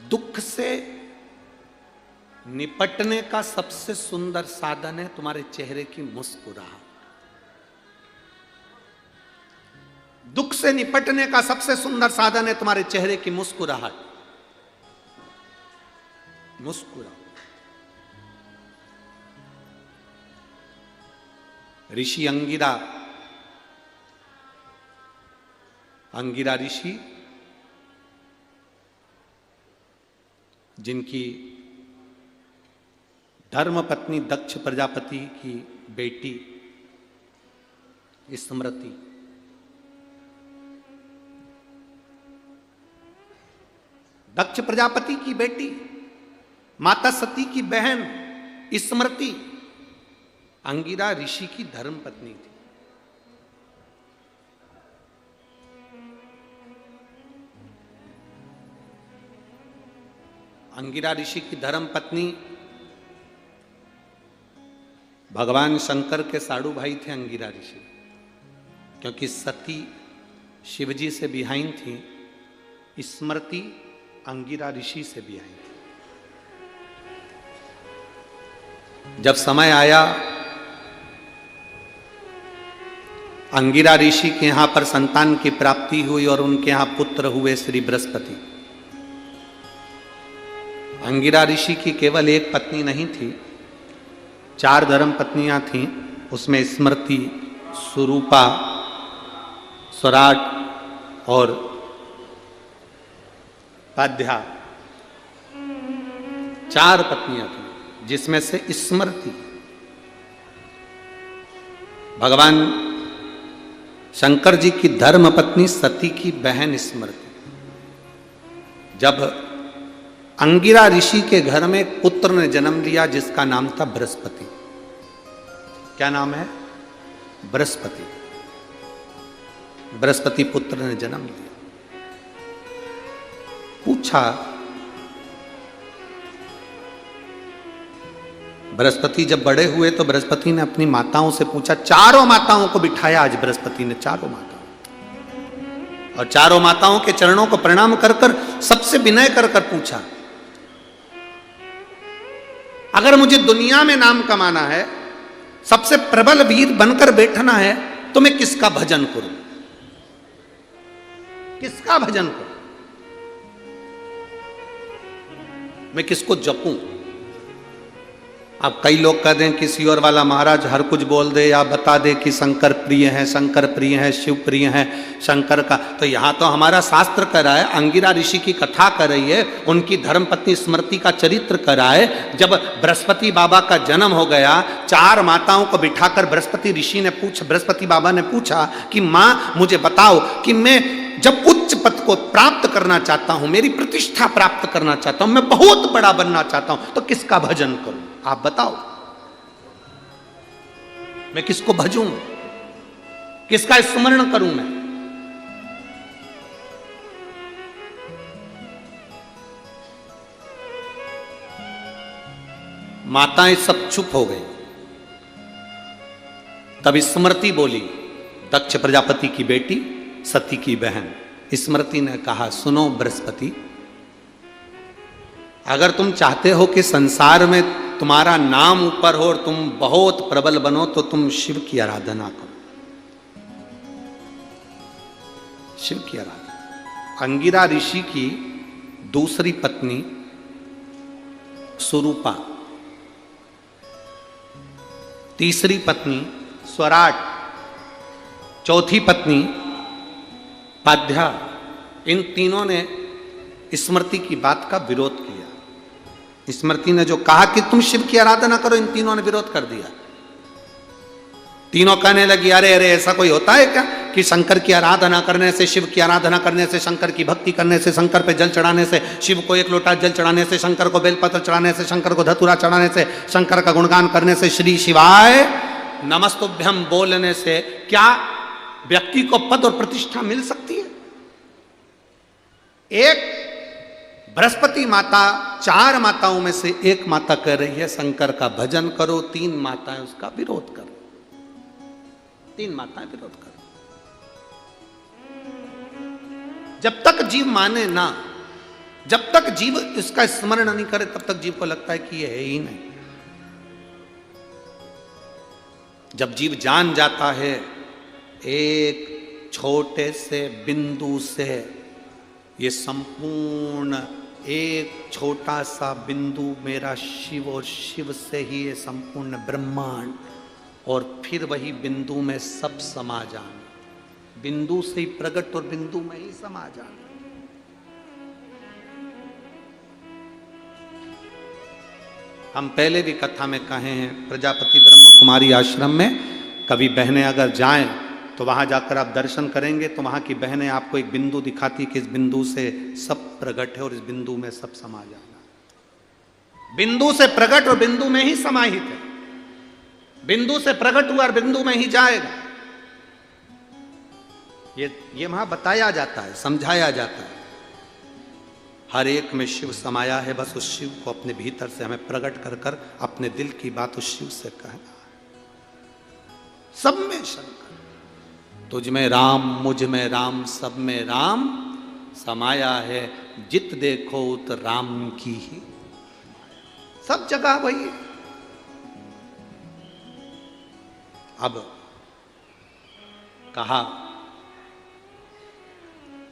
दुख से निपटने का सबसे सुंदर साधन है तुम्हारे चेहरे की मुस्कुराहट। दुख से निपटने का सबसे सुंदर साधन है तुम्हारे चेहरे की मुस्कुराहट। मुस्कुराओ। ऋषि अंगिरा ऋषि, जिनकी धर्म पत्नी दक्ष प्रजापति की बेटी स्मृति, दक्ष प्रजापति की बेटी माता सती की बहन स्मृति अंगिरा ऋषि की धर्म पत्नी थी। अंगिरा ऋषि की धर्म पत्नी भगवान शंकर के साड़ू भाई थे अंगिरा ऋषि, क्योंकि सती शिवजी से बिहाइन थी, स्मृति अंगिरा ऋषि से बिहाइन थी। जब समय आया अंगिरा ऋषि के यहां पर संतान की प्राप्ति हुई और उनके यहां पुत्र हुए श्री बृहस्पति। अंगिरा ऋषि की केवल एक पत्नी नहीं थी, 4 धर्म पत्नियां थीं। उसमें स्मृति, सुरूपा, स्वराट और पाध्या, 4 पत्नियां थीं, जिसमें से स्मृति भगवान शंकर जी की धर्म पत्नी सती की बहन स्मृति। जब अंगिरा ऋषि के घर में एक पुत्र ने जन्म लिया जिसका नाम था बृहस्पति। क्या नाम है? बृहस्पति। बृहस्पति पुत्र ने जन्म लिया। पूछा, बृहस्पति जब बड़े हुए तो बृहस्पति ने अपनी माताओं से पूछा, चारों माताओं को बिठाया आज बृहस्पति ने, चारों माताओं, और चारों माताओं के चरणों को प्रणाम कर कर सबसे विनय कर कर पूछा, अगर मुझे दुनिया में नाम कमाना है, सबसे प्रबल वीर बनकर बैठना है, तो मैं किसका भजन करूं? किसका भजन करूं? मैं किसको जपूं? अब कई लोग कह दें कि सियोर वाला महाराज हर कुछ बोल दे या बता दे कि शंकर प्रिय है, शंकर प्रिय है, शिव प्रिय है शंकर का। तो यहाँ तो हमारा शास्त्र कर रहा है, अंगिरा ऋषि की कथा कर रही है, उनकी धर्मपत्नी स्मृति का चरित्र कर रहा है। जब बृहस्पति बाबा का जन्म हो गया, 4 माताओं को बिठाकर बृहस्पति बाबा ने पूछा कि माँ मुझे बताओ कि मैं जब उच्च पद को प्राप्त करना चाहता हूं, मेरी प्रतिष्ठा प्राप्त करना चाहता हूं, मैं बहुत बड़ा बनना चाहता हूं, तो किसका भजन करूं? आप बताओ, मैं किसको भजूं, किसका स्मरण करूं मैं? माताएं सब चुप हो गई। तब स्मृति बोली, दक्ष प्रजापति की बेटी, सती की बहन। स्मृति ने कहा, सुनो बृहस्पति, अगर तुम चाहते हो कि संसार में तुम्हारा नाम ऊपर हो और तुम बहुत प्रबल बनो, तो तुम शिव की आराधना करो, शिव की आराधना। अंगिरा ऋषि की दूसरी पत्नी सुरूपा, तीसरी पत्नी स्वराट, चौथी पत्नी पाध्या, इन तीनों ने स्मृति की बात का विरोध किया। स्मृति ने जो कहा कि तुम शिव की आराधना करो, इन तीनों ने विरोध कर दिया। तीनों कहने लगी, अरे अरे ऐसा कोई होता है क्या कि शंकर की आराधना करने से, शिव की आराधना करने से, शंकर की भक्ति करने से, शंकर पे जल चढ़ाने से, शिव को 1 लोटा जल चढ़ाने से, शंकर को बेलपत्र चढ़ाने से, शंकर को धतूरा चढ़ाने से, शंकर का गुणगान करने से, श्री शिवाय नमस्तुभ्यम बोलने से क्या व्यक्ति को पद और प्रतिष्ठा मिल सकती है? एक बृहस्पति माता 4 माताओं में से एक माता कह रही है शंकर का भजन करो, 3 माताएं उसका विरोध करो, 3 माताएं विरोध करो। जब तक जीव माने ना, जब तक जीव इसका स्मरण नहीं करे, तब तक जीव को लगता है कि ये है ही नहीं। जब जीव जान जाता है, एक छोटे से बिंदु से ये संपूर्ण, एक छोटा सा बिंदु मेरा शिव, और शिव से ही ये संपूर्ण ब्रह्मांड, और फिर वही बिंदु में सब समा जाना, बिंदु से ही प्रकट और बिंदु में ही समा जाना। हम पहले भी कथा में कहे हैं, प्रजापति ब्रह्म कुमारी आश्रम में कभी बहनें अगर जाएं तो वहां जाकर आप दर्शन करेंगे तो वहां की बहनें आपको एक बिंदु दिखाती कि इस बिंदु से सब प्रकट है और इस बिंदु में सब समा जाना। बिंदु से प्रकट और बिंदु में ही समाहित है, बिंदु से प्रकट हुआ और बिंदु में ही जाएगा। ये वहां बताया जाता है, समझाया जाता है। हर एक में शिव समाया है, बस उस शिव को अपने भीतर से हमें प्रकट कर कर अपने दिल की बात उस शिव से कहना। सब में शंकर, तुझ में राम, मुझ में राम, सब में राम समाया है, जित देखो उत राम की ही, सब जगह वही है। अब कहा,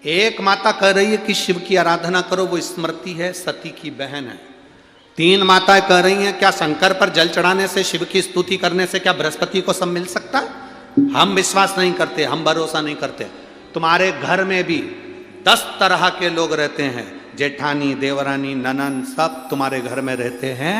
एक माता कह रही है कि शिव की आराधना करो, वो स्मृति है, सती की बहन है। 3 माताएं कह रही हैं क्या शंकर पर जल चढ़ाने से, शिव की स्तुति करने से क्या बृहस्पति को सब मिल सकता है? हम विश्वास नहीं करते, हम भरोसा नहीं करते। तुम्हारे घर में भी 10 तरह के लोग रहते हैं, जेठानी, देवरानी, ननन, सब तुम्हारे घर में रहते हैं।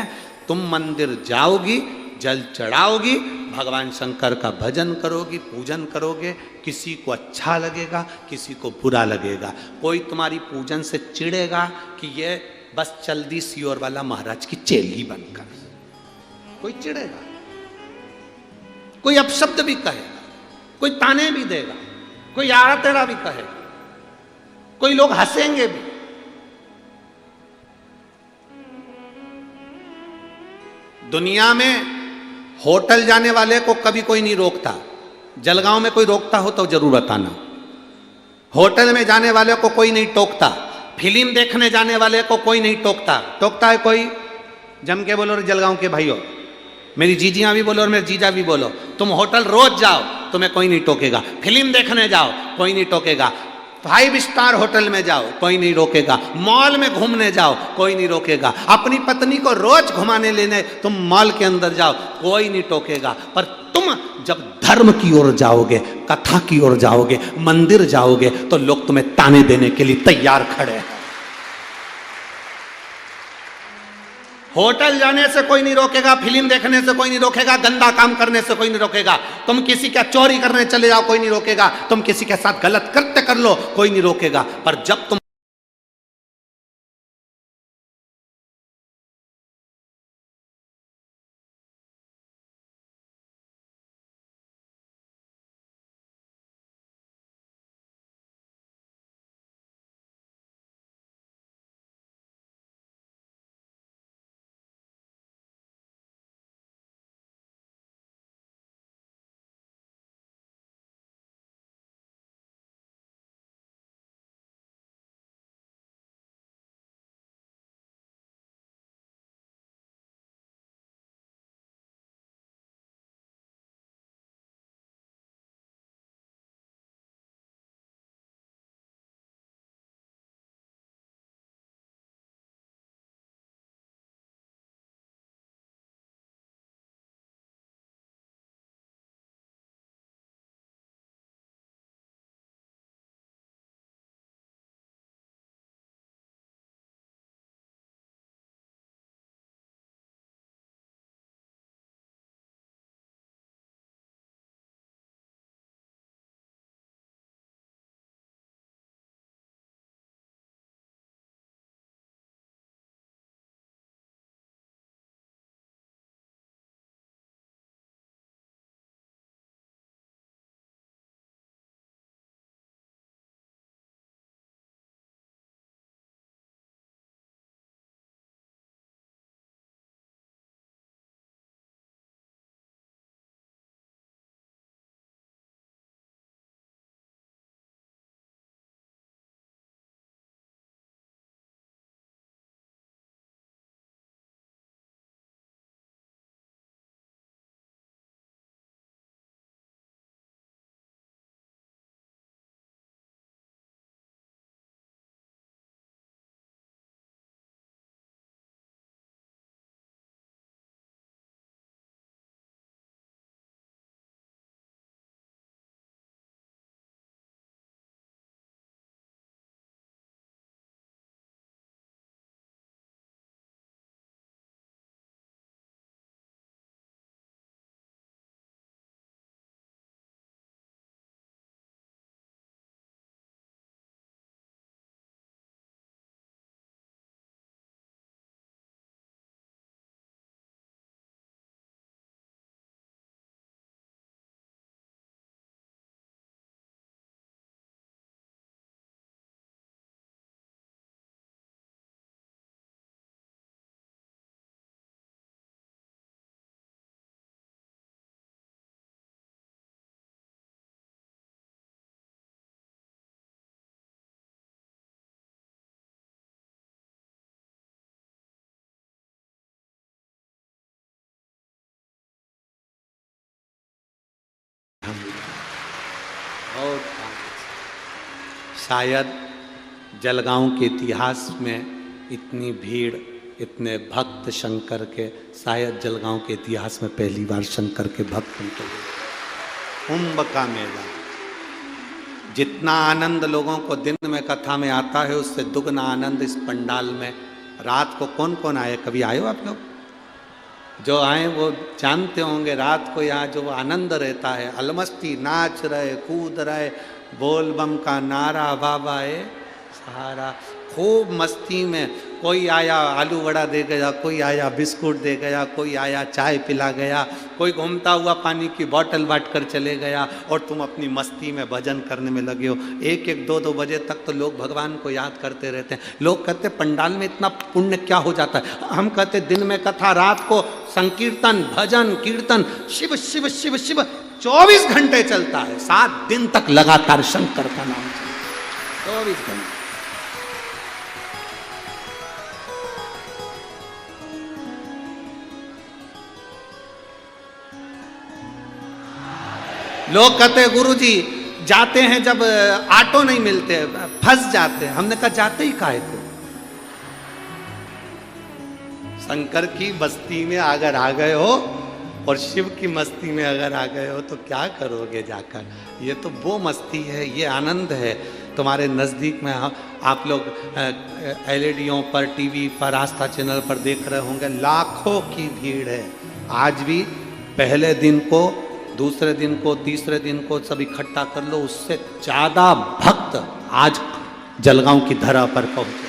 तुम मंदिर जाओगी, जल चढ़ाओगी, भगवान शंकर का भजन करोगी, पूजन करोगे, किसी को अच्छा लगेगा, किसी को बुरा लगेगा। कोई तुम्हारी पूजन से चिढ़ेगा कि ये बस चल दी सियोर वाला महाराज की चेली बनकर, कोई चिढ़ेगा, कोई अपशब्द भी कहेगा, कोई ताने भी देगा, कोई आड़ा टेढ़ा भी कहेगा, कोई लोग हंसेंगे भी। दुनिया में होटल जाने वाले को कभी कोई नहीं रोकता, जलगांव में कोई रोकता हो तो जरूर बताना। होटल में जाने वाले को कोई नहीं टोकता, फिल्म देखने जाने वाले को कोई नहीं टोकता। टोकता है कोई? जम के बोलो जलगांव के भाइयों, मेरी जीजियां भी बोलो और मेरे जीजा भी बोलो, तुम होटल रोज जाओ, तुम्हें कोई नहीं टोकेगा। फिल्म देखने जाओ, कोई नहीं टोकेगा। 5 स्टार होटल में जाओ, कोई नहीं रोकेगा। मॉल में घूमने जाओ, कोई नहीं रोकेगा। अपनी पत्नी को रोज घुमाने लेने तुम मॉल के अंदर जाओ, कोई नहीं टोकेगा। पर तुम जब धर्म की ओर जाओगे, कथा की ओर जाओगे, मंदिर जाओगे, तो लोग तुम्हें ताने देने के लिए तैयार खड़े हैं। होटल जाने से कोई नहीं रोकेगा, फिल्म देखने से कोई नहीं रोकेगा, गंदा काम करने से कोई नहीं रोकेगा। तुम किसी का चोरी करने चले जाओ, कोई नहीं रोकेगा। तुम किसी के साथ गलत कृत्य कर लो, कोई नहीं रोकेगा। पर जब तुम बहुत शायद जलगांव के इतिहास में इतनी भीड़, इतने भक्त शंकर के, शायद जलगांव के इतिहास में पहली बार शंकर के भक्त निकले। कुंभ का मेला, जितना आनंद लोगों को दिन में कथा में आता है, उससे दुगना आनंद इस पंडाल में। रात को कौन कौन आए, कभी आए हो आप लोग? जो आए वो जानते होंगे, रात को यहाँ जो आनंद रहता है, अलमस्ती, नाच रहे, कूद रहे, बोल बम का नारा, बाबा है सहारा, खूब मस्ती में। कोई आया आलू वड़ा दे गया, कोई आया बिस्कुट दे गया, कोई आया चाय पिला गया, कोई घूमता हुआ पानी की बोतल बांट कर चले गया, और तुम अपनी मस्ती में भजन करने में लगे हो। 1-1, 2-2 बजे तक तो लोग भगवान को याद करते रहते हैं। लोग कहते पंडाल में इतना पुण्य क्या हो जाता है? हम कहते दिन में कथा, रात को संकीर्तन, भजन, कीर्तन, शिव शिव शिव शिव 24 घंटे चलता है। 7 दिन तक लगातार शंकर का नाम चलता है, 24 घंटे। लोग कहते गुरुजी जाते हैं जब ऑटो नहीं मिलते, फंस जाते हैं। हमने कहा जाते ही काहे को? शंकर की बस्ती में अगर आ गए हो और शिव की मस्ती में अगर आ गए हो तो क्या करोगे जाकर? ये तो वो मस्ती है, ये आनंद है। तुम्हारे नज़दीक में आप लोग एलईडीओं पर, टीवी पर, आस्था चैनल पर देख रहे होंगे, लाखों की भीड़ है। आज भी पहले दिन को, दूसरे दिन को, तीसरे दिन को सब इकट्ठा कर लो, उससे ज़्यादा भक्त आज जलगांव की धरा पर पहुंचे।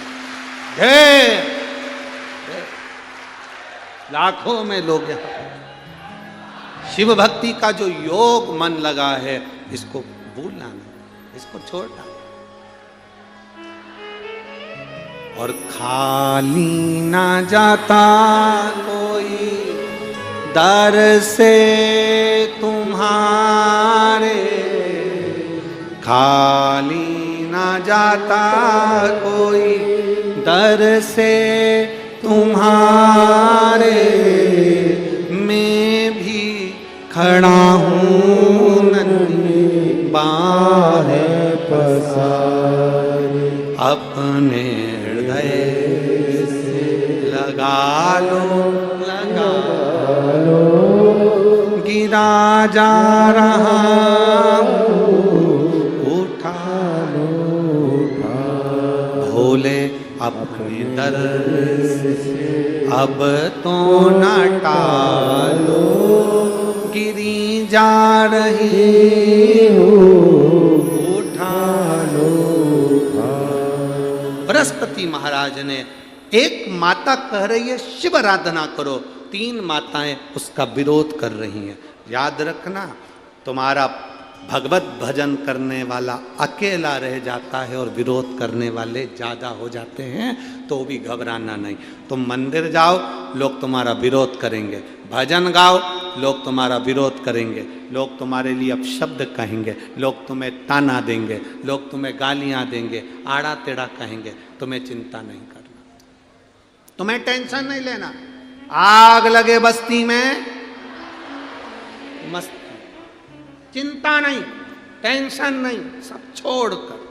लाखों में लोग यहाँ शिव भक्ति का जो योग मन लगा है, इसको भूलना नहीं, इसको छोड़ना। और खाली ना जाता कोई दर से तुम्हारे, खाली ना जाता कोई दर से तुम्हारे, मैं भी खड़ा हूँ नन्ही बाहें पसारे, अपने हृदय से लगा लो, गिरा जा रहा उठा लो, भोले अपने दर से अब तो न टालो, गिरी जा रही हो उठा लो। बृहस्पति महाराज ने, एक माता कह रही है शिव आराधना करो, 3 माताएं उसका विरोध कर रही हैं। याद रखना, तुम्हारा भगवत भजन करने वाला अकेला रह जाता है और विरोध करने वाले ज़्यादा हो जाते हैं, तो भी घबराना नहीं। तुम मंदिर जाओ, लोग तुम्हारा विरोध करेंगे, भजन गाओ, लोग तुम्हारा विरोध करेंगे, लोग तुम्हारे लिए अपशब्द कहेंगे, लोग तुम्हें ताना देंगे, लोग तुम्हें गालियाँ देंगे, आड़ा टेढ़ा कहेंगे, तुम्हें चिंता नहीं करना, तुम्हें टेंशन नहीं लेना। आग लगे बस्ती में मस्ती, चिंता नहीं, टेंशन नहीं, सब छोड़कर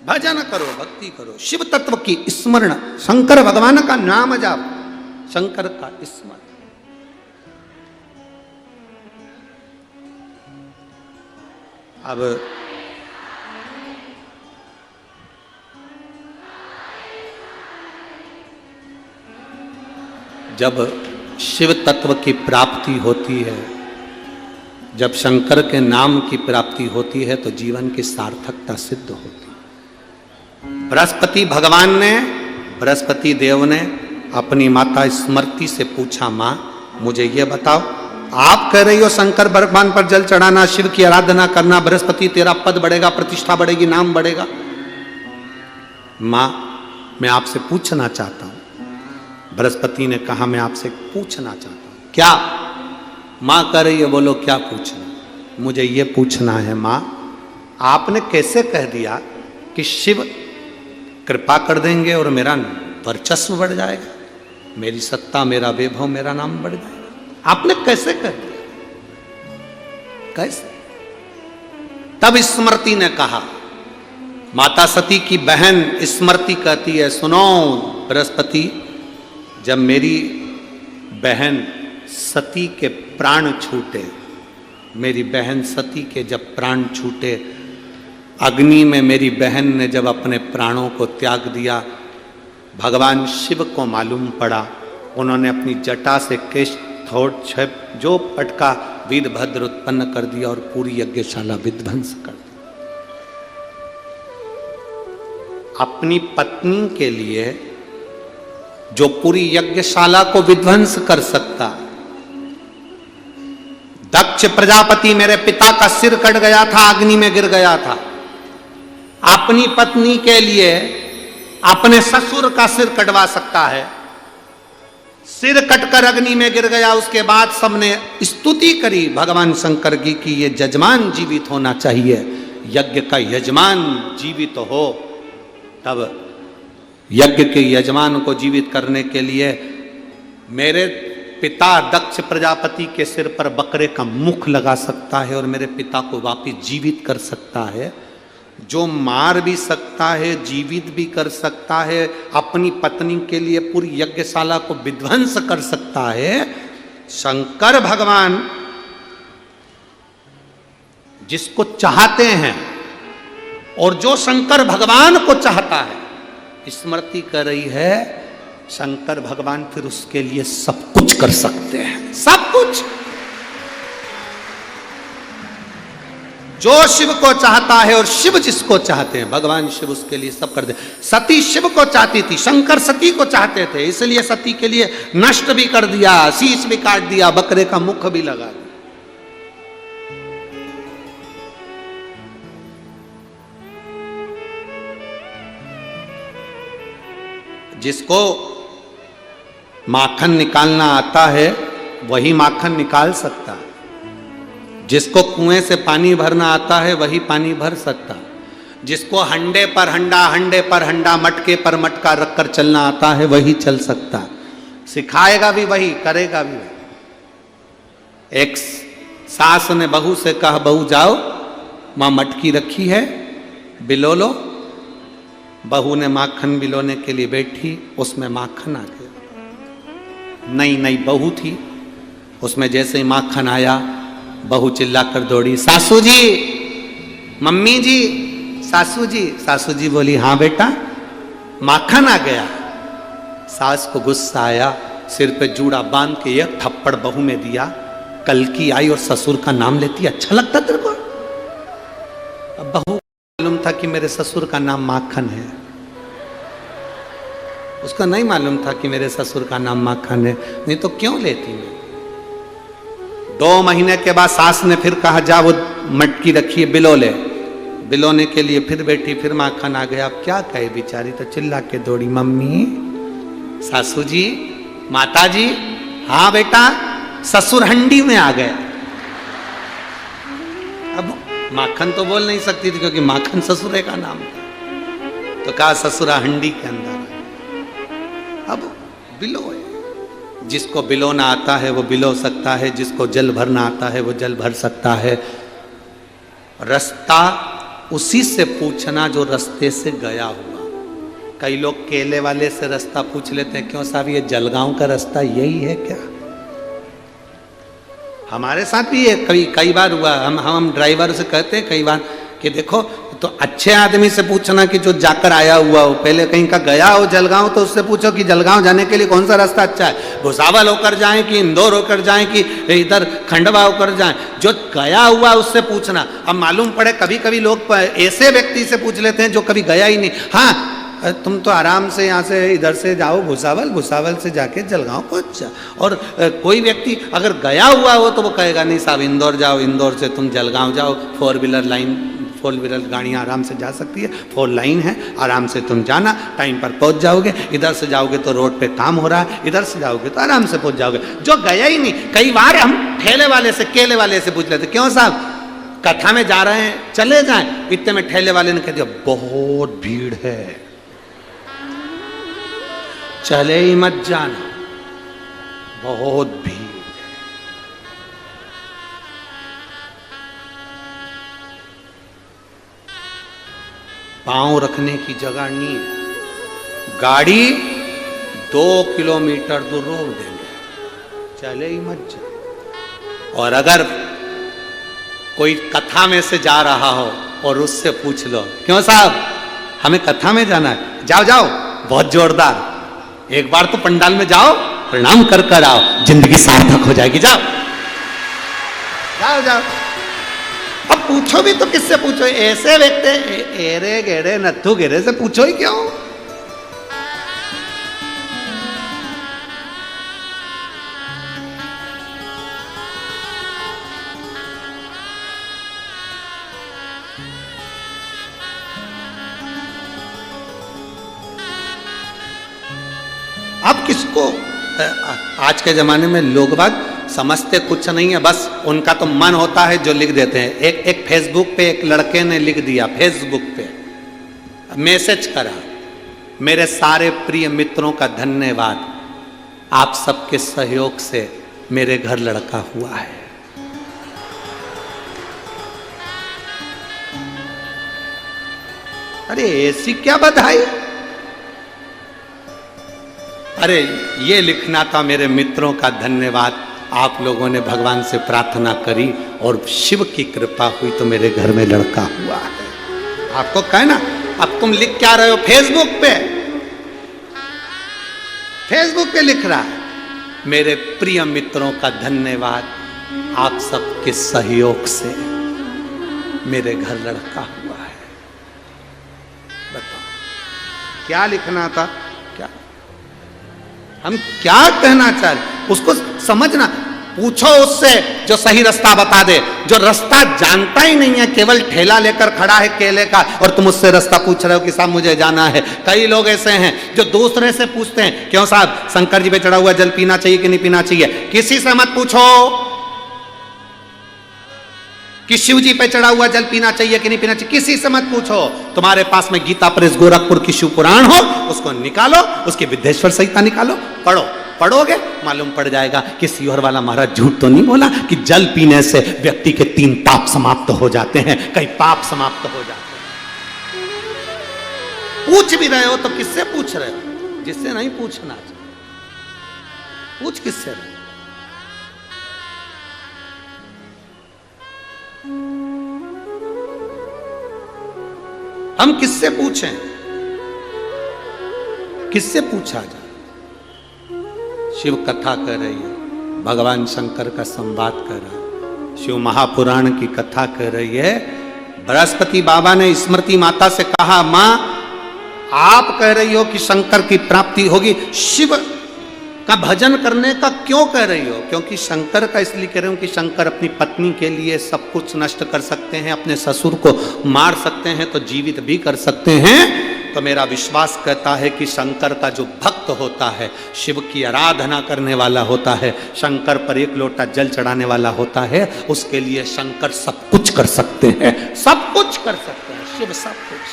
भजन करो, भक्ति करो, शिव तत्व की स्मरण, शंकर भगवान का नाम जाप, शंकर का स्मरण। अब जब शिव तत्व की प्राप्ति होती है, जब शंकर के नाम की प्राप्ति होती है, तो जीवन की सार्थकता सिद्ध होती है। बृहस्पति भगवान ने, बृहस्पति देव ने अपनी माता स्मृति से पूछा, माँ मुझे ये बताओ, आप कह रही हो शंकर भगवान पर जल चढ़ाना, शिव की आराधना करना, बृहस्पति तेरा पद बढ़ेगा, प्रतिष्ठा बढ़ेगी, नाम बढ़ेगा। माँ मैं आपसे पूछना चाहता हूं। बृहस्पति ने कहा, मैं आपसे पूछना चाहता हूं। क्या? माँ कह रही है, बोलो क्या पूछना? मुझे ये पूछना है माँ, आपने कैसे कह दिया कि शिव कृपा कर देंगे और मेरा वर्चस्व बढ़ जाएगा, मेरी सत्ता, मेरा वैभव, मेरा नाम बढ़ जाएगा? आपने कैसे कह दिया? कैसे? तब स्मृति ने कहा, माता सती की बहन स्मृति कहती है, सुनो बृहस्पति, जब मेरी बहन सती के प्राण छूटे, मेरी बहन सती के जब प्राण छूटे, अग्नि में मेरी बहन ने जब अपने प्राणों को त्याग दिया, भगवान शिव को मालूम पड़ा, उन्होंने अपनी जटा से केश थोड़ छप जो पटका वीरभद्र उत्पन्न कर दिया और पूरी यज्ञशाला विध्वंस कर दी। अपनी पत्नी के लिए जो पूरी यज्ञशाला को विध्वंस कर सकता, दक्ष प्रजापति मेरे पिता का सिर कट गया था, अग्नि में गिर गया था, अपनी पत्नी के लिए अपने ससुर का सिर कटवा सकता है, सिर कटकर अग्नि में गिर गया। उसके बाद सबने स्तुति करी भगवान शंकर की कि ये यजमान जीवित होना चाहिए, यज्ञ का यजमान जीवित हो, तब यज्ञ के यजमान को जीवित करने के लिए मेरे पिता दक्ष प्रजापति के सिर पर बकरे का मुख लगा सकता है और मेरे पिता को वापिस जीवित कर सकता है, जो मार भी सकता है, जीवित भी कर सकता है, अपनी पत्नी के लिए पूरी यज्ञशाला को विध्वंस कर सकता है, शंकर भगवान जिसको चाहते हैं और जो शंकर भगवान को चाहता है, स्मृति कर रही है, शंकर भगवान फिर उसके लिए सब कुछ कर सकते हैं, सब कुछ। जो शिव को चाहता है और शिव जिसको चाहते हैं, भगवान शिव उसके लिए सब कर दे। सती शिव को चाहती थी, शंकर सती को चाहते थे, इसलिए सती के लिए नष्ट भी कर दिया, शीश भी काट दिया, बकरे का मुख भी लगा दिया। जिसको माखन निकालना आता है वही माखन निकाल सकता है, जिसको कुएं से पानी भरना आता है वही पानी भर सकता है, जिसको हंडे पर हंडा मटके पर मटका रखकर चलना आता है वही चल सकता है, सिखाएगा भी वही, करेगा भी वही। एक सास ने बहू से कहा, बहू जाओ मां मटकी रखी है बिलो लो। बहू ने माखन बिलोने के लिए बैठी, उसमें माखन आ गया। नई नई बहू थी, उसमें जैसे ही माखन आया बहू चिल्लाकर दौड़ी, सासू जी, मम्मी जी, सासू जी। सासू जी बोली, हाँ बेटा माखन आ गया। सास को गुस्सा आया, सिर पे जूड़ा बांध के एक थप्पड़ बहू में दिया। कल की आई और ससुर का नाम लेती, अच्छा लगता तेरे को? अब बहू मालूम था कि मेरे ससुर का नाम माखन है, उसको नहीं मालूम था कि मेरे ससुर का नाम माखन है, नहीं तो क्यों लेती मैं। 2 महीने के बाद सास ने फिर कहा, जा वो मटकी रखी है बिलो ले। बिलोने के लिए फिर बैठी, फिर माखन आ गया। अब क्या कहे बेचारी, तो चिल्ला के दौड़ी, मम्मी, सासू जी, माता जी, हाँ बेटा ससुर हंडी में आ गए। अब माखन तो बोल नहीं सकती थी क्योंकि माखन ससुरे का नाम था, तो कहा ससुरा हंडी के अंदर। अब बिलो है, जिसको बिलोना आता है वो बिलो सकता है, जिसको जल भरना आता है वो जल भर सकता है। रास्ता उसी से पूछना जो रास्ते से गया हुआ। कई लोग केले वाले से रास्ता पूछ लेते हैं, क्यों साहब ये जलगांव का रास्ता यही है क्या? हमारे साथ भी ये कई बार हुआ। हम ड्राइवर से कहते हैं कई बार कि देखो, तो अच्छे आदमी से पूछना कि जो जाकर आया हुआ हो, पहले कहीं का गया हो जलगांव तो उससे पूछो कि जलगांव जाने के लिए कौन सा रास्ता अच्छा है, भुसावल होकर जाएं कि इंदौर होकर जाएं कि इधर खंडवा होकर जाएं। जो गया हुआ उससे पूछना। अब मालूम पड़े कभी कभी लोग ऐसे व्यक्ति से पूछ लेते हैं जो कभी गया ही नहीं। हाँ, तुम तो आराम से यहाँ से इधर से जाओ भुसावल, भुसावल से जाके जलगांव पहुँच जा। और कोई व्यक्ति अगर गया हुआ हो तो वो कहेगा नहीं साहब इंदौर जाओ, इंदौर से तुम जलगांव जाओ, 4 व्हीलर गाड़ियाँ आराम से जा सकती है, 4 लाइन है, आराम से तुम जाना, टाइम पर पहुँच जाओगे। इधर से जाओगे तो रोड पे काम हो रहा है, इधर से जाओगे तो आराम से पहुँच जाओगे। जो गया ही नहीं, कई बार हम ठेले वाले से, केले वाले से पूछ लेते, क्यों साहब कथा में जा रहे हैं, चले जाएं। इतने में ठेले वाले ने कह दिया, बहुत भीड़ है, चले ही मत जाना, बहुत भीड़। पांव रखने की जगह नहीं है, गाड़ी 2 किलोमीटर दूर रोक देंगे, चले ही मत जा। और अगर कोई कथा में से जा रहा हो और उससे पूछ लो, क्यों साहब हमें कथा में जाना है, जाओ जाओ, बहुत जोरदार, एक बार तो पंडाल में जाओ, प्रणाम कर कर आओ, जिंदगी सार्थक हो जाएगी, जाओ जाओ जाओ। अब पूछो भी तो किससे पूछो, ऐसे व्यक्ति एरे गेरे नत्थु गेरे से पूछो ही क्यों? अब किसको, आज के जमाने में लोग बाग समझते कुछ नहीं है, बस उनका तो मन होता है जो लिख देते हैं। एक फेसबुक पे एक लड़के ने लिख दिया, फेसबुक पे मैसेज करा, मेरे सारे प्रिय मित्रों का धन्यवाद। आप सबके सहयोग से मेरे घर लड़का हुआ है। अरे ऐसी क्या बधाई। अरे ये लिखना था मेरे मित्रों का धन्यवाद। आप लोगों ने भगवान से प्रार्थना करी और शिव की कृपा हुई तो मेरे घर में लड़का हुआ है। आपको कहना, अब तुम लिख क्या रहे हो फेसबुक पे? फेसबुक पे लिख रहा है मेरे प्रिय मित्रों का धन्यवाद, आप सबके सहयोग से मेरे घर लड़का हुआ है। बताओ क्या लिखना था? क्या हम क्या कहना चाह रहे उसको समझना। पूछो उससे जो सही रास्ता बता दे, जो रास्ता जानता ही नहीं है, केवल ठेला लेकर खड़ा है केले का, और तुम उससे रास्ता पूछ रहे हो कि साहब मुझे जाना है। कई लोग ऐसे हैं जो दूसरे से पूछते हैं, क्यों साहब शंकर जी पे चढ़ा हुआ जल पीना चाहिए कि नहीं पीना चाहिए? किसी से मत पूछो कि शिव जी पे चढ़ा हुआ जल पीना चाहिए कि नहीं पीना चाहिए, किसी से मत पूछो। तुम्हारे पास में गीता प्रेस गोरखपुर की शिव पुराण हो, उसको निकालो, उसकी विद्येश्वर संहिता निकालो, पढ़ो। पढ़ोगे मालूम पड़ जाएगा कि सीहोर वाला महाराज झूठ तो नहीं बोला कि जल पीने से व्यक्ति के 3 पाप समाप्त हो जाते हैं, कई पाप समाप्त हो जाते हैं। पूछ भी रहे हो तो किससे पूछ रहे हो? जिससे नहीं पूछना चाहिए। पूछ किससे रहे? हम किससे पूछें? किससे पूछा जाए? शिव कथा कर रही है, भगवान शंकर का संवाद कर रहा है, शिव महापुराण की कथा कर रही है। बृहस्पति बाबा ने स्मृति माता से कहा, मां आप कह रही हो कि शंकर की प्राप्ति होगी, शिव का भजन करने का क्यों कह रही हो? क्योंकि शंकर का इसलिए कह रही हूं कि शंकर अपनी पत्नी के लिए सब कुछ नष्ट कर सकते हैं, अपने ससुर को मार सकते हैं तो जीवित भी कर सकते हैं। तो मेरा विश्वास कहता है कि शंकर का जो भक्त होता है, शिव की आराधना करने वाला होता है, शंकर पर 1 लोटा जल चढ़ाने वाला होता है, उसके लिए शंकर सब कुछ कर सकते हैं, सब कुछ कर सकते हैं। शिव सब कुछ,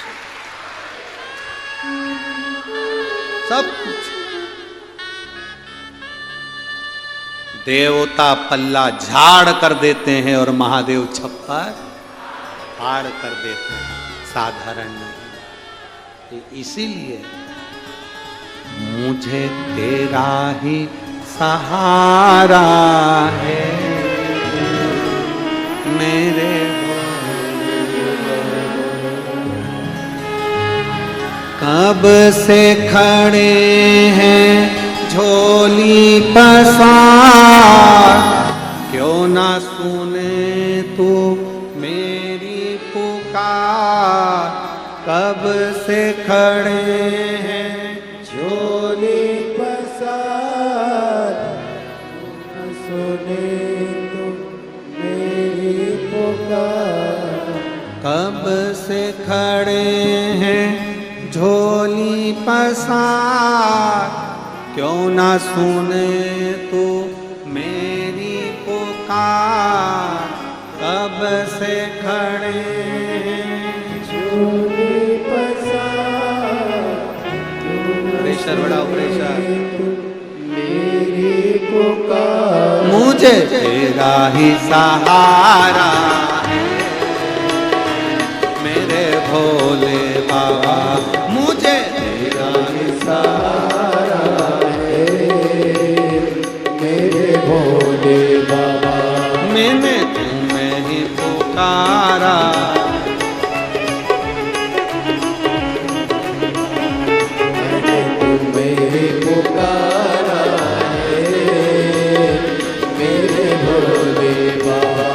सब कुछ। देवता पल्ला झाड़ कर देते हैं और महादेव छप्पर फाड़ कर देते हैं, साधारण नहीं। इसीलिए मुझे तेरा ही सहारा है मेरे, कब से खड़े हैं झोली पसार, क्यों ना सुने तू मेरी पुकार। कब से खड़े हैं झोली पसार, सुने तू मेरी पुकार। कब से खड़े हैं झोली पसार, क्यों ना सुने तू मेरी पुकार। कब से खड़े हैं झोली पसार, प्रेशर बढ़ाओ प्रेशर, मेरी पुकार। मुझे तेरा ही सहारा है मेरे भोले बाबा, मुझे तेरा ही सहारा मेरे भोले बाबा। मैंने तुम्हें ही पुकारा, मैंने तुम्हें ही पुकारा है मेरे भोले बाबा।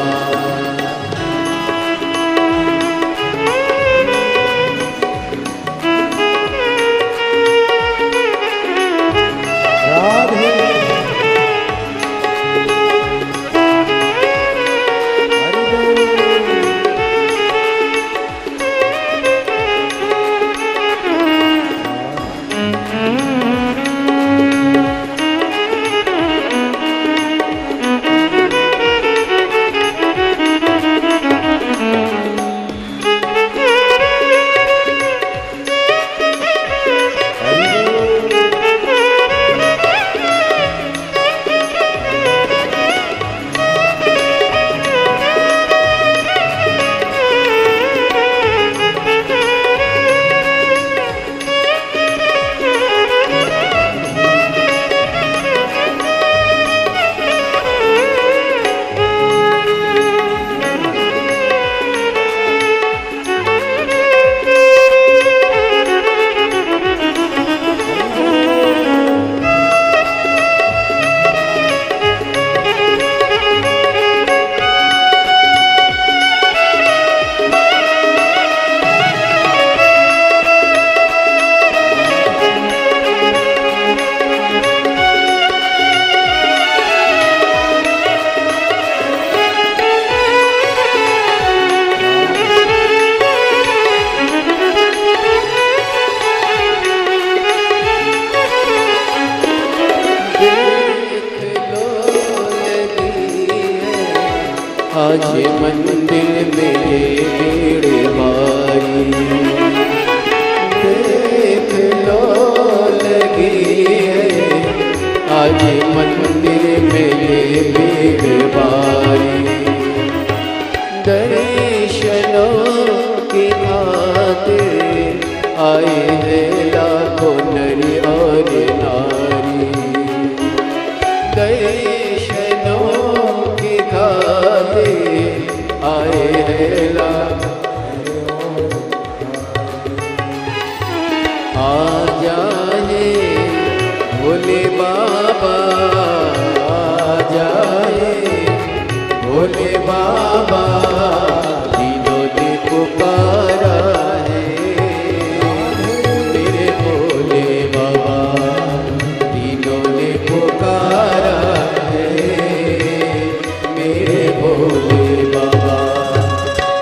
आज मंदिर में ये भीड़ भारी, देख लो लगी है आज मंदिर में ये भीड़ भारी। दर्शनों की खातिर आए हैं लाखों नर और नारी, दर्शनों की खातिर आए हैं लाखों। आ जाए भोले बाबा, आ जाए भोले बाबा, तीनों ने पुकारा है मेरे भोले बाबा, तीनों ने पुकारा है मेरे भोले बाबा।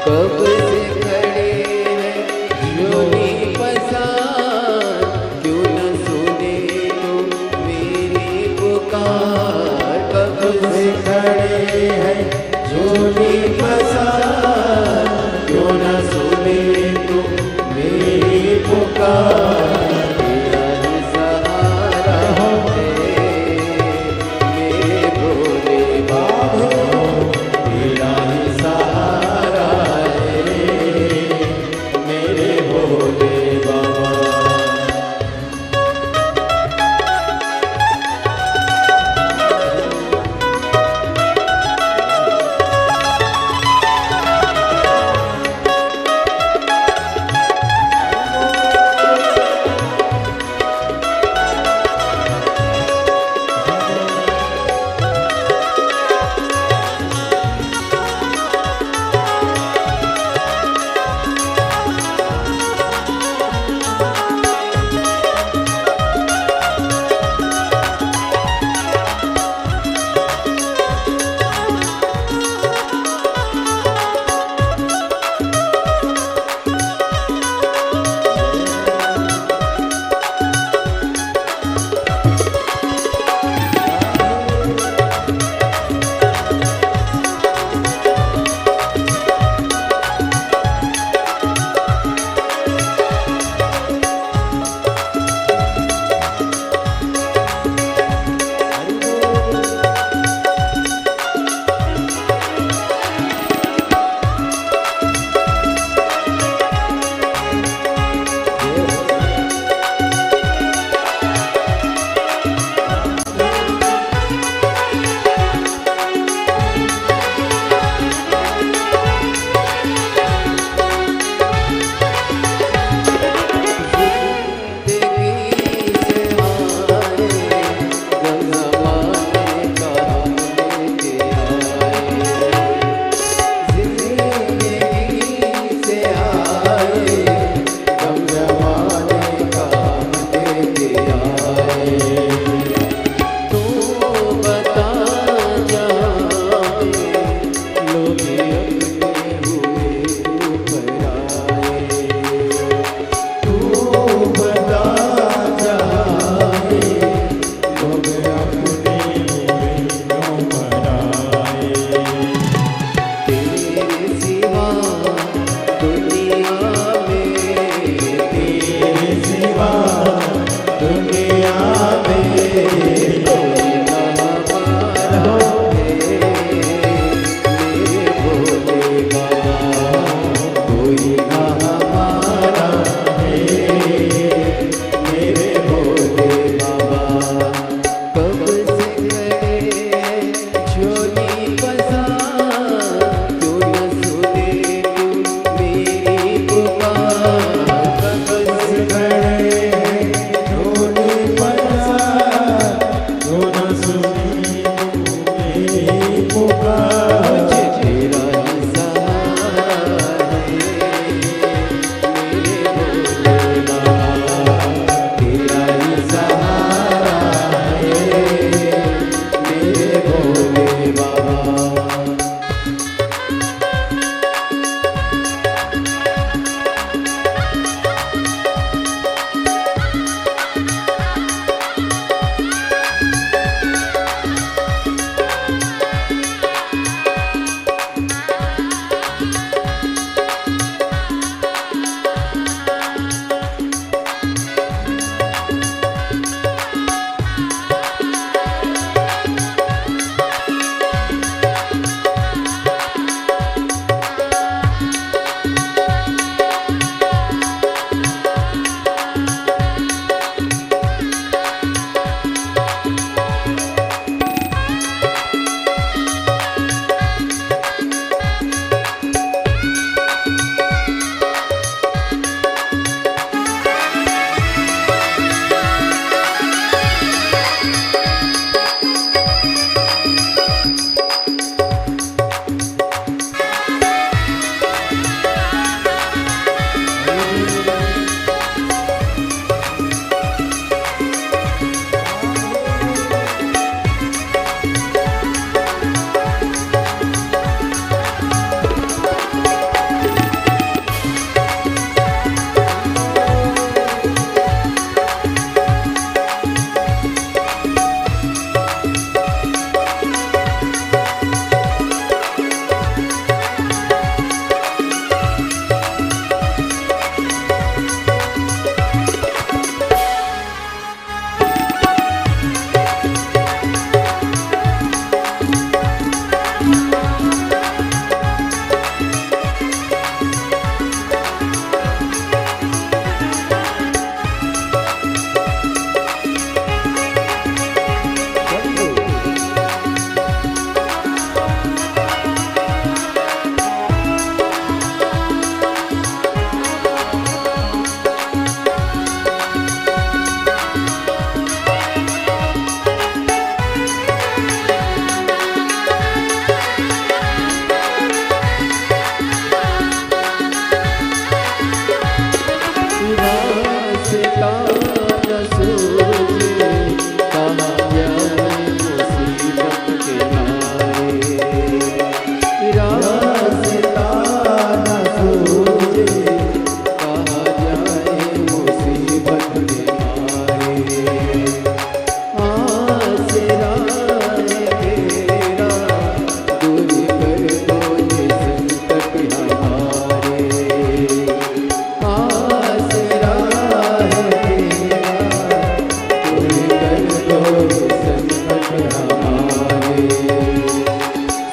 कब से खड़े हैं झोली पसार, क्यों न सुने तो मेरी पुकार। कब से खड़े हैं झोली पसार, रास्ता न सूझे, कहाँ जाए मुसीबत के मारे। रास्ता न सूझे, कहाँ जाए मुसीबत के मारे। आसरा है तेरा, दूर कर दो ये संकट हमारे। आसरा है तेरा, दूर कर दो ये संकट हमारे।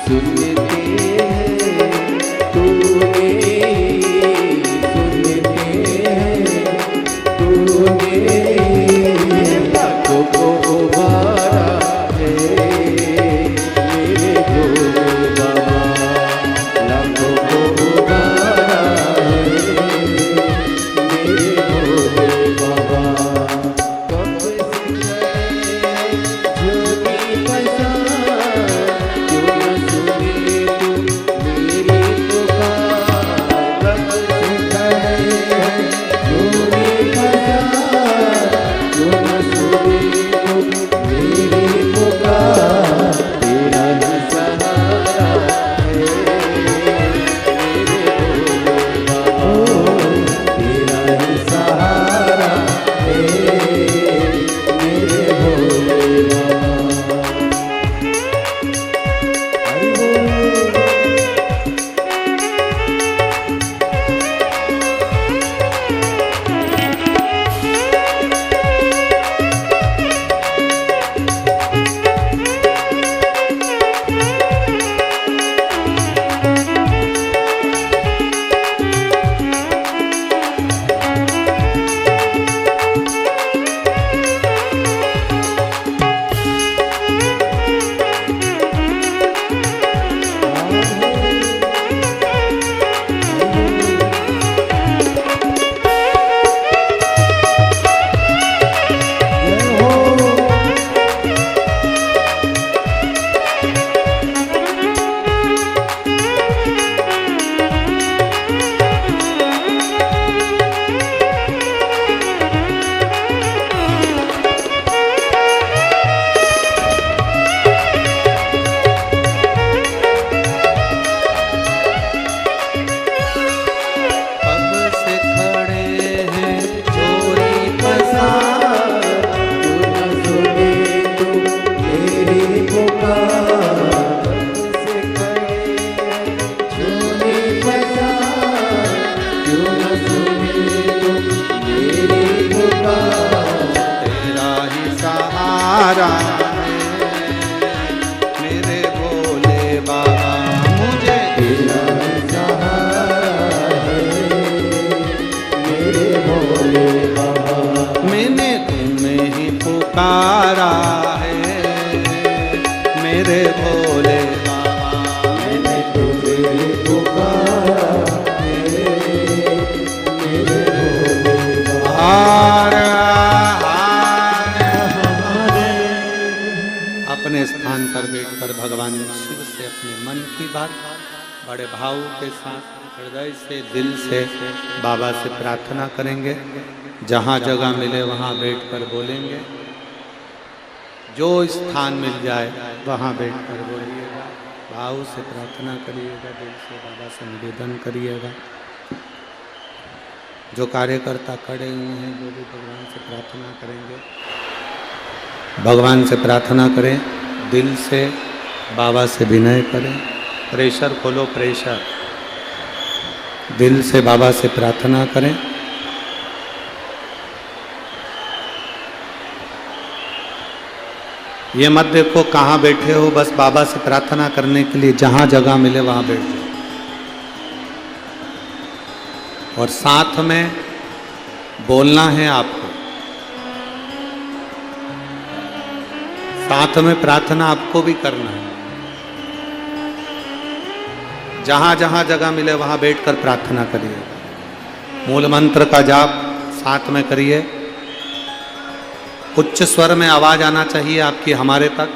सुनते हैं तूने, सुनते हैं तूने, लाखों को उबारा है मेरे भोले बाबा। लाखों को उबारा है मेरे भोले बाबा। कब से गए ज्योति पसार, क्यों न सुने तू मेरी पुकार। कब से गए ज्योति पसार, क्यों न सुने तू मेरी पुकार। तेरा ही सहारा है मेरे भोले बाबा। तेरा ही सहारा है मेरे भोले बाबा। हरि बोल। कब से खड़े हैं चोरी पसार, क्यों न सुने तू मेरी पुकार। कब से खड़े हैं चोरी पसार, क्यों न सुने तू मेरी पुकार। तेरा ही सहारा है मेरे भोले बाबा। मुझे तेरा ही सहारा है मेरे भोले बाबा। मैंने तुम्हें ही पुकारा है मेरे भोले बाबा। मैंने तुम्हें ही पुकारा है मेरे भोले बाबा। हार हमारे। अपने स्थान पर बैठकर भगवान शिव से अपने मन की बात बड़े भाव के साथ हृदय से दिल से बाबा से प्रार्थना करेंगे। जहाँ जगह मिले वहाँ बैठकर बोलेंगे। जो स्थान मिल जाए वहाँ बैठकर बोलिएगा। भाव से प्रार्थना करिएगा, दिल से बाबा से निवेदन करिएगा। जो कार्यकर्ता खड़े हुए हैं वो भी भगवान से प्रार्थना करेंगे। भगवान से प्रार्थना करें, दिल से बाबा से विनय करें। प्रेशर खोलो, प्रेशर। दिल से बाबा से प्रार्थना करें। ये मत देखो कहाँ बैठे हो, बस बाबा से प्रार्थना करने के लिए जहाँ जगह मिले वहाँ बैठ जाओ। और साथ में बोलना है आपको, साथ में प्रार्थना आपको भी करना है। जहाँ जहाँ जगह मिले वहाँ बैठकर प्रार्थना करिए। मूल मंत्र का जाप साथ में करिए। उच्च स्वर में आवाज आना चाहिए आपकी हमारे तक।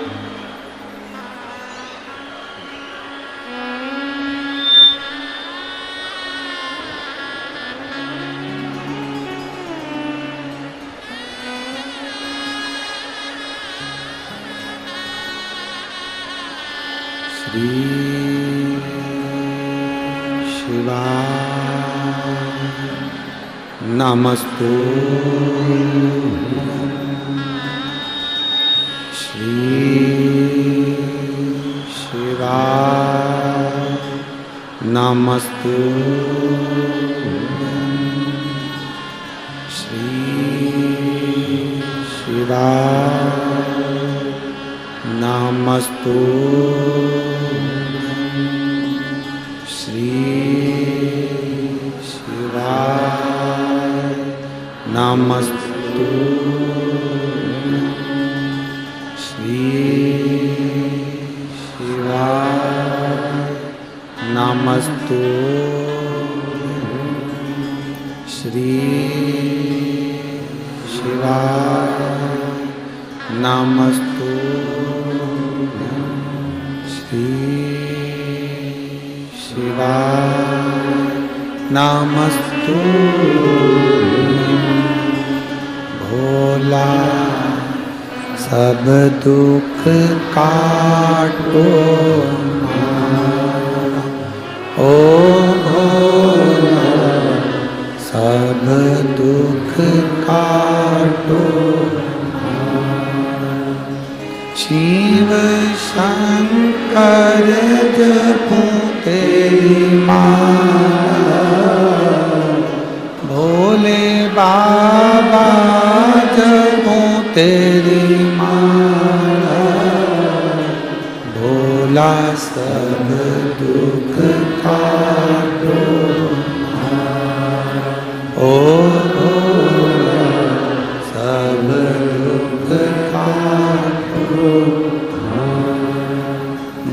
श्री शिवाय नमस्तु श्री शिवाय नमस्तु श्री शिवाय नमस्तु श्री शिवाय नमस्तु श्री शिवाय नमस्तु श्री शिवाय नमस्तु श्री शिवाय नमस्तु भोला सब दुख काटो ओ भोला सब दुख काटो शिव शंकर जपो तेरी माला भोले बाबा जपो तेरी माला भोला सब दुख काटो ओ भोला सब दुख काटो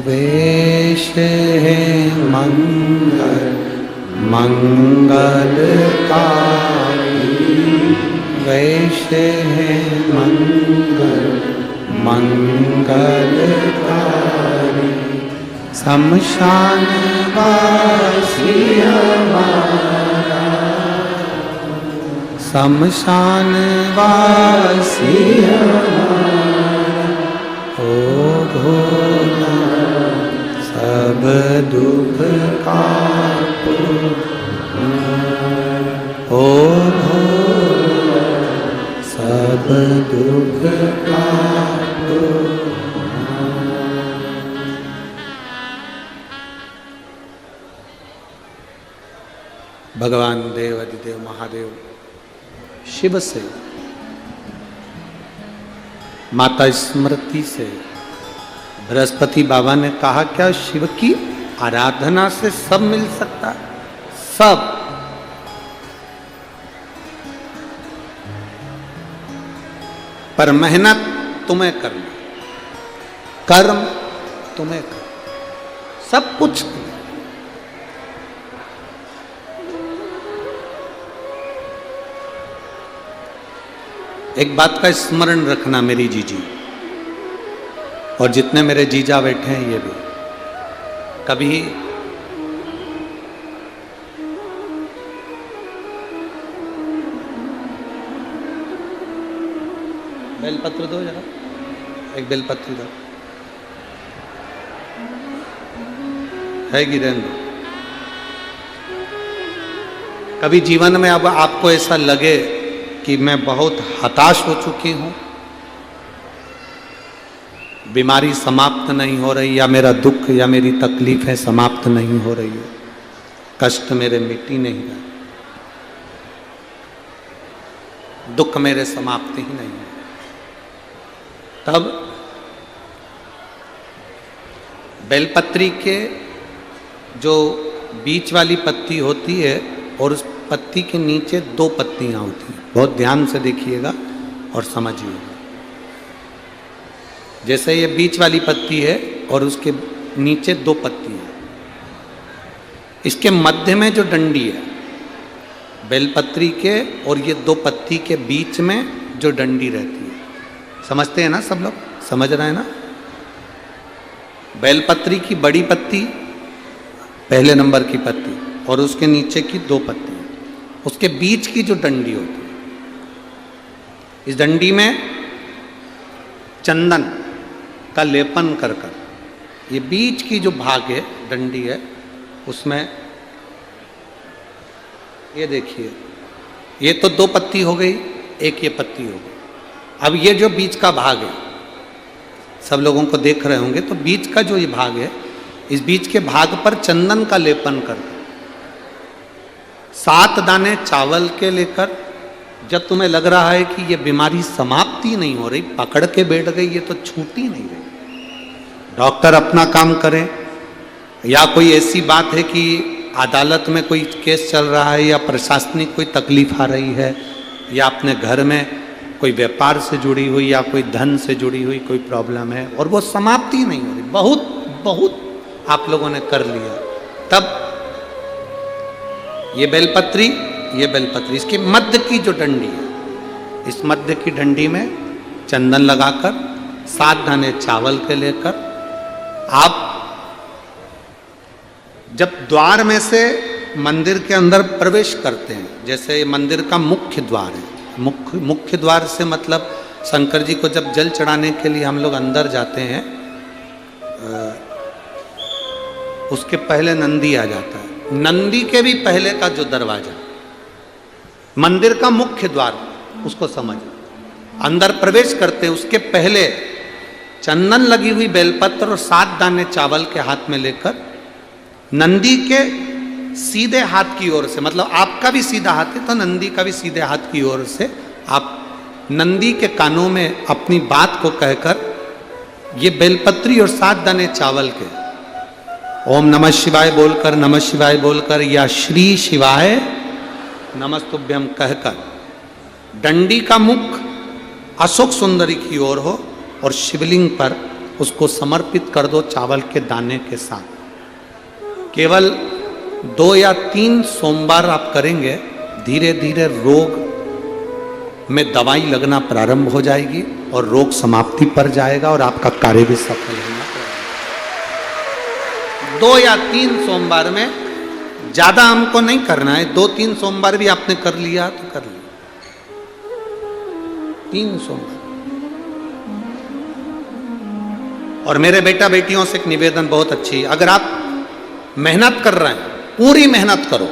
वेश है मंगल मंगलकारी वेश है मंगल मंगलकारी शमशान वासी हमारा शमशान वासी हमारा ओ भोला सब दुख काटो ओ भोला सब दुख काटो भगवान देव अधिदेव महादेव शिव से माता स्मृति से बृहस्पति बाबा ने कहा क्या शिव की आराधना से सब मिल सकता है सब पर मेहनत तुम्हें करनी कर्म तुम्हें कर सब कुछ तुम्हें। एक बात का स्मरण रखना मेरी जीजी और जितने मेरे जीजा बैठे हैं ये भी कभी बेलपत्र दो जरा एक बेलपत्र दो है गिरेंद्र कभी जीवन में अब आपको ऐसा लगे कि मैं बहुत हताश हो चुकी हूं बीमारी समाप्त नहीं हो रही या मेरा दुख या मेरी तकलीफें समाप्त नहीं हो रही है कष्ट मेरे मिट ही नहीं रहे दुख मेरे समाप्त ही नहीं है तब बेलपत्री के जो बीच वाली पत्ती होती है और उस पत्ती के नीचे दो पत्तियां होती हैं बहुत ध्यान से देखिएगा और समझिएगा जैसे ये बीच वाली पत्ती है और उसके नीचे दो पत्तियां इसके मध्य में जो डंडी है बेलपत्री के और ये दो पत्ती के बीच में जो डंडी रहती है समझते हैं ना सब लोग समझ रहे हैं ना बेलपत्री की बड़ी पत्ती पहले नंबर की पत्ती और उसके नीचे की दो पत्ती उसके बीच की जो डंडी होती है इस डंडी में चंदन का लेपन कर ये बीच की जो भाग है, डंडी है, उसमें ये देखिए, ये तो 2 पत्ती हो गई, एक ये पत्ती हो गई। अब ये जो बीच का भाग है, सब लोगों को देख रहे होंगे, तो बीच का जो ये भाग है, इस बीच के भाग पर चंदन का लेपन कर दो। 7 दाने चावल के लेकर, जब तुम्हें लग रहा है कि ये बीमारी समाप्ति नहीं हो रही, पकड़ के बैठ गई, ये तो छूटी नहीं रही, डॉक्टर अपना काम करें, या कोई ऐसी बात है कि अदालत में कोई केस चल रहा है, या प्रशासनिक कोई तकलीफ आ रही है, या अपने घर में कोई व्यापार से जुड़ी हुई या कोई धन से जुड़ी हुई कोई प्रॉब्लम है और वो समाप्ति नहीं हो रही, बहुत बहुत आप लोगों ने कर लिया, तब ये बेलपत्री, इसके मध्य की जो डंडी है, इस मध्य की डंडी में चंदन लगाकर 7 दाने चावल के लेकर, आप जब द्वार में से मंदिर के अंदर प्रवेश करते हैं, जैसे मंदिर का मुख्य द्वार है, मुख्य द्वार से मतलब शंकर जी को जब जल चढ़ाने के लिए हम लोग अंदर जाते हैं, उसके पहले नंदी आ जाता है। नंदी के भी पहले का जो दरवाजा, मंदिर का मुख्य द्वार, उसको समझ, अंदर प्रवेश करते हैं, उसके पहले चंदन लगी हुई बेलपत्र और 7 दाने चावल के हाथ में लेकर नंदी के सीधे हाथ की ओर से, मतलब आपका भी सीधा हाथ है तो नंदी का भी सीधे हाथ की ओर से, आप नंदी के कानों में अपनी बात को कहकर ये बेलपत्री और 7 दाने चावल के ओम नमः शिवाय बोलकर, नमः शिवाय बोलकर, या श्री शिवाय नमस्तुभ्यम कहकर डंडी का मुख अशोक सुंदरी की ओर हो और शिवलिंग पर उसको समर्पित कर दो चावल के दाने के साथ। केवल 2 या 3 सोमवार आप करेंगे, धीरे धीरे रोग में दवाई लगना प्रारंभ हो जाएगी और रोग समाप्ति पर जाएगा और आपका कार्य भी सफल होना। 2 या 3 सोमवार में, ज्यादा हमको नहीं करना है, 2-3 सोमवार भी आपने कर लिया तो कर लिया, 3 सोमवार। और मेरे बेटा बेटियों से एक निवेदन बहुत अच्छी, अगर आप मेहनत कर रहे हैं, पूरी मेहनत करो,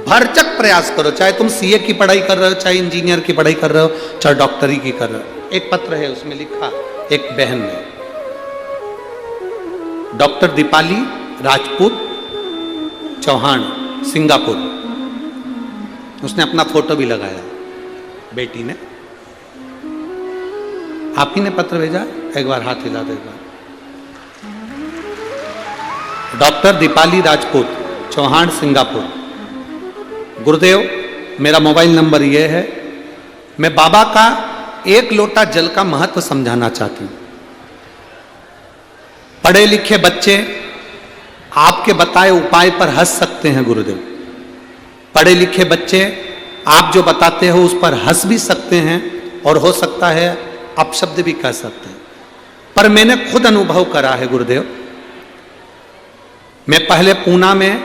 भरचक प्रयास करो, चाहे तुम सीए की पढ़ाई कर रहे हो, चाहे इंजीनियर की पढ़ाई कर रहे हो, चाहे डॉक्टरी की कर रहे हो। एक पत्र है, उसमें लिखा एक बहन ने, डॉक्टर दीपाली राजपूत चौहान, सिंगापुर, उसने अपना फोटो भी लगाया, बेटी ने। आप ही ने पत्र भेजा, एक बार हाथ हिला दो एक बार। Doctor Deepali Rajput Chauhan, Singapore. गुरुदेव, मेरा मोबाइल नंबर यह है, मैं बाबा का 1 लोटा जल का महत्व समझाना चाहती हूं। पढ़े लिखे बच्चे आपके बताए उपाय पर हंस सकते हैं गुरुदेव, पढ़े लिखे बच्चे आप जो बताते हो उस पर हंस भी सकते हैं और हो सकता है अपशब्द भी कह सकते हैं, पर मैंने खुद अनुभव करा है गुरुदेव। मैं पहले पूना में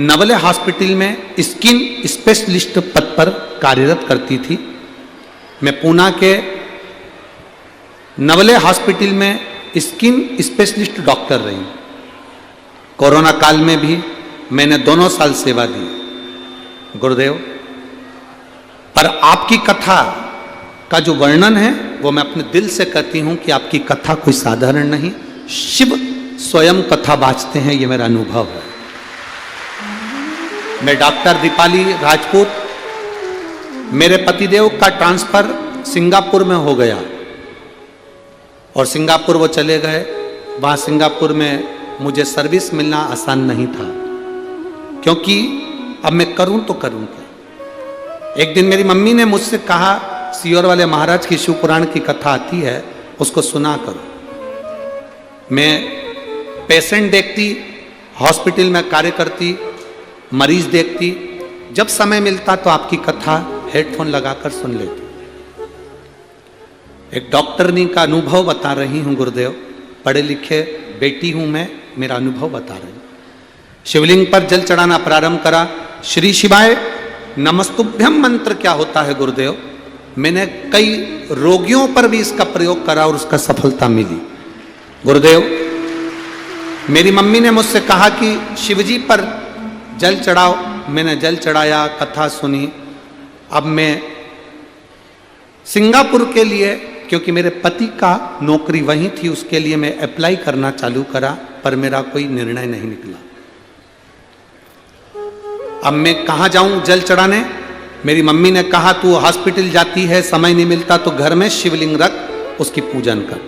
नवले हॉस्पिटल में स्किन स्पेशलिस्ट पद पर कार्यरत करती थी। मैं पूना के नवले हॉस्पिटल में स्किन स्पेशलिस्ट डॉक्टर रही। कोरोना काल में भी मैंने 2 साल सेवा दी गुरुदेव। पर आपकी कथा का जो वर्णन है वो मैं अपने दिल से कहती हूं कि आपकी कथा कोई साधारण नहीं, शिव स्वयं कथा बाँचते हैं, ये मेरा अनुभव है। मैं डॉक्टर दीपाली राजपूत, मेरे पतिदेव का ट्रांसफर सिंगापुर में हो गया और सिंगापुर वो चले गए। वहाँ सिंगापुर में मुझे सर्विस मिलना आसान नहीं था, क्योंकि अब मैं करूं तो करूं क्या। एक दिन मेरी मम्मी ने मुझसे कहा, सियोर वाले महाराज की शिव पुराण की कथा आती है, उसको सुना करो। मैं पेशेंट देखती, हॉस्पिटल में कार्य करती, मरीज देखती, जब समय मिलता तो आपकी कथा हेडफोन लगाकर सुन लेती। एक डॉक्टरनी का अनुभव बता रही हूं गुरुदेव, पढ़े लिखे बेटी हूं मैं, मेरा अनुभव बता रही हूं। शिवलिंग पर जल चढ़ाना प्रारंभ करा। श्री शिवाय नमस्तुभ्यम मंत्र क्या होता है गुरुदेव, मैंने कई रोगियों पर भी इसका प्रयोग करा और उसका सफलता मिली। गुरुदेव, मेरी मम्मी ने मुझसे कहा कि शिवजी पर जल चढ़ाओ। मैंने जल चढ़ाया, कथा सुनी। अब मैं सिंगापुर के लिए, क्योंकि मेरे पति का नौकरी वहीं थी, उसके लिए मैं अप्लाई करना चालू करा, पर मेरा कोई निर्णय नहीं निकला। अब मैं कहाँ जाऊं जल चढ़ाने? मेरी मम्मी ने कहा तू हॉस्पिटल जाती है, समय नहीं मिलता तो घर में शिवलिंग रख, उसकी पूजन कर।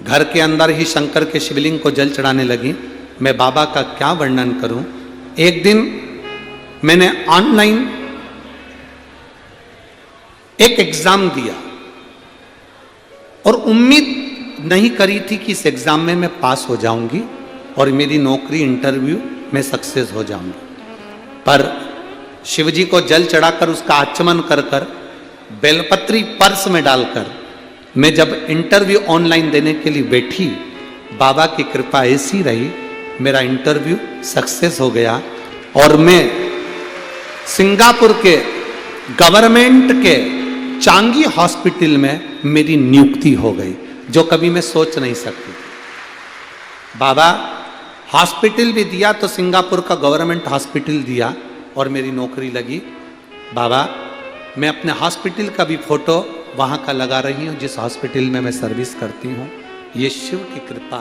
घर के अंदर ही शंकर के शिवलिंग को जल चढ़ाने लगी। मैं बाबा का क्या वर्णन करूं। एक दिन मैंने ऑनलाइन एक एग्जाम दिया और उम्मीद नहीं करी थी कि इस एग्जाम में मैं पास हो जाऊंगी और मेरी नौकरी इंटरव्यू में सक्सेस हो जाऊंगी। पर शिवजी को जल चढ़ाकर उसका आचमन कर कर बेलपत्री पर्स में डालकर मैं जब इंटरव्यू ऑनलाइन देने के लिए बैठी, बाबा की कृपा ऐसी रही, मेरा इंटरव्यू सक्सेस हो गया और मैं सिंगापुर के गवर्नमेंट के चांगी हॉस्पिटल में मेरी नियुक्ति हो गई, जो कभी मैं सोच नहीं सकती। बाबा हॉस्पिटल भी दिया तो सिंगापुर का गवर्नमेंट हॉस्पिटल दिया और मेरी नौकरी लगी। बाबा मैं अपने हॉस्पिटल का भी फोटो वहाँ का लगा रही हूँ जिस हॉस्पिटल में मैं सर्विस करती हूँ। ये शिव की कृपा,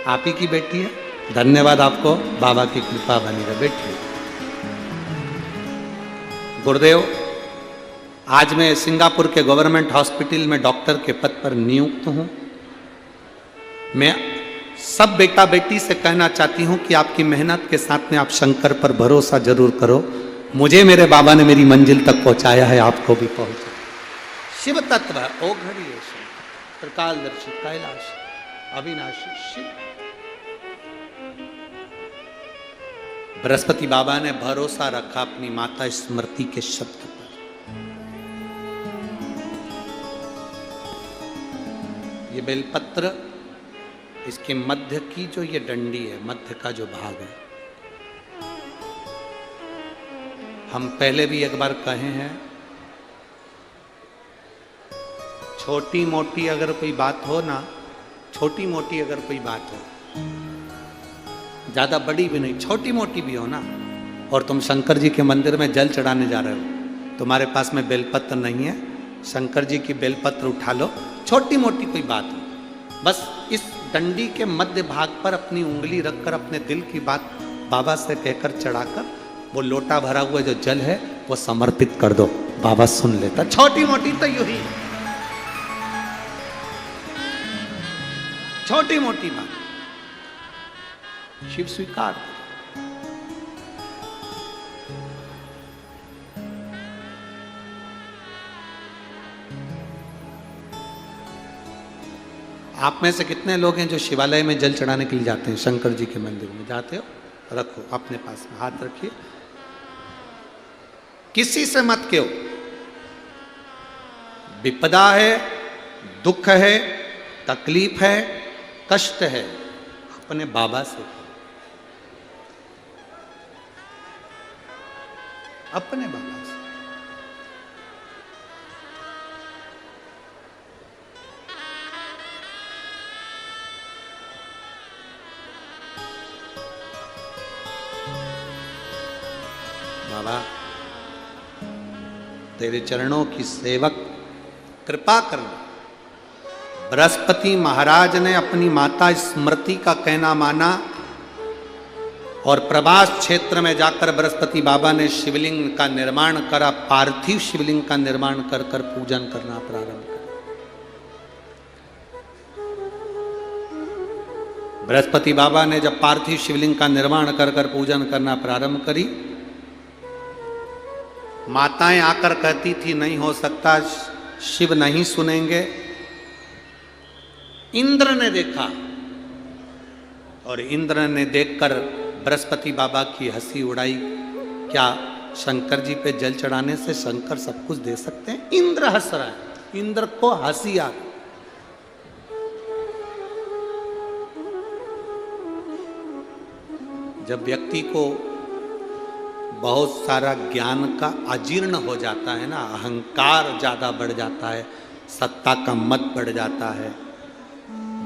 आप ही की बेटी है। धन्यवाद आपको, बाबा की कृपा बनी रहे। बैठिए। गुरुदेव, आज मैं सिंगापुर के गवर्नमेंट हॉस्पिटल में डॉक्टर के पद पर नियुक्त हूँ। मैं सब बेटा बेटी से कहना चाहती हूँ कि आपकी मेहनत के साथ में आप शंकर पर भरोसा जरूर करो। मुझे मेरे बाबा ने मेरी मंजिल तक पहुँचाया है, आपको भी पहुँचा। शिव तत्व ओ घड़ी त्रिकालदर्शी कैलाश अविनाशी शिव। बृहस्पति बाबा ने भरोसा रखा अपनी माता स्मृति के शब्द पर। ये बेलपत्र, इसके मध्य की जो ये डंडी है, मध्य का जो भाग है, हम पहले भी एक बार कहे हैं, छोटी मोटी अगर कोई बात हो ना, छोटी मोटी अगर कोई बात हो, ज्यादा बड़ी भी नहीं, छोटी मोटी भी हो ना, और तुम शंकर जी के मंदिर में जल चढ़ाने जा रहे हो, तुम्हारे पास में बेलपत्र नहीं है, शंकर जी की बेलपत्र उठा लो। छोटी मोटी कोई बात हो, बस इस डंडी के मध्य भाग पर अपनी उंगली रखकर अपने दिल की बात बाबा से कहकर चढ़ाकर वो लोटा भरा हुआ जो जल है वो समर्पित कर दो, बाबा सुन लेता। छोटी मोटी तो यू ही, छोटी मोटी बात शिव स्वीकार। आप में से कितने लोग हैं जो शिवालय में जल चढ़ाने के लिए जाते हैं? शंकर जी के मंदिर में जाते हो? रखो अपने पास में, हाथ रखिए। किसी से मत कहो विपदा है, दुख है, तकलीफ है, कष्ट है, अपने बाबा से, अपने बाबा से। बाबा तेरे चरणों की सेवक कृपा करना। बृहस्पति महाराज ने अपनी माता स्मृति का कहना माना और प्रभास क्षेत्र में जाकर बृहस्पति बाबा ने शिवलिंग का निर्माण करा, पार्थिव शिवलिंग का निर्माण कर कर पूजन करना प्रारंभ किया। बृहस्पति बाबा ने जब पार्थिव शिवलिंग का निर्माण कर कर पूजन करना प्रारंभ करी, माताएं आकर कहती थी नहीं हो सकता, शिव नहीं सुनेंगे। इंद्र ने देखा और इंद्र ने देखकर बृहस्पति बाबा की हंसी उड़ाई। क्या शंकर जी पे जल चढ़ाने से शंकर सब कुछ दे सकते हैं? इंद्र हंस रहा है, इंद्र को हंसी आ गई। जब व्यक्ति को बहुत सारा ज्ञान का अजीर्ण हो जाता है ना, अहंकार ज्यादा बढ़ जाता है, सत्ता का मद बढ़ जाता है,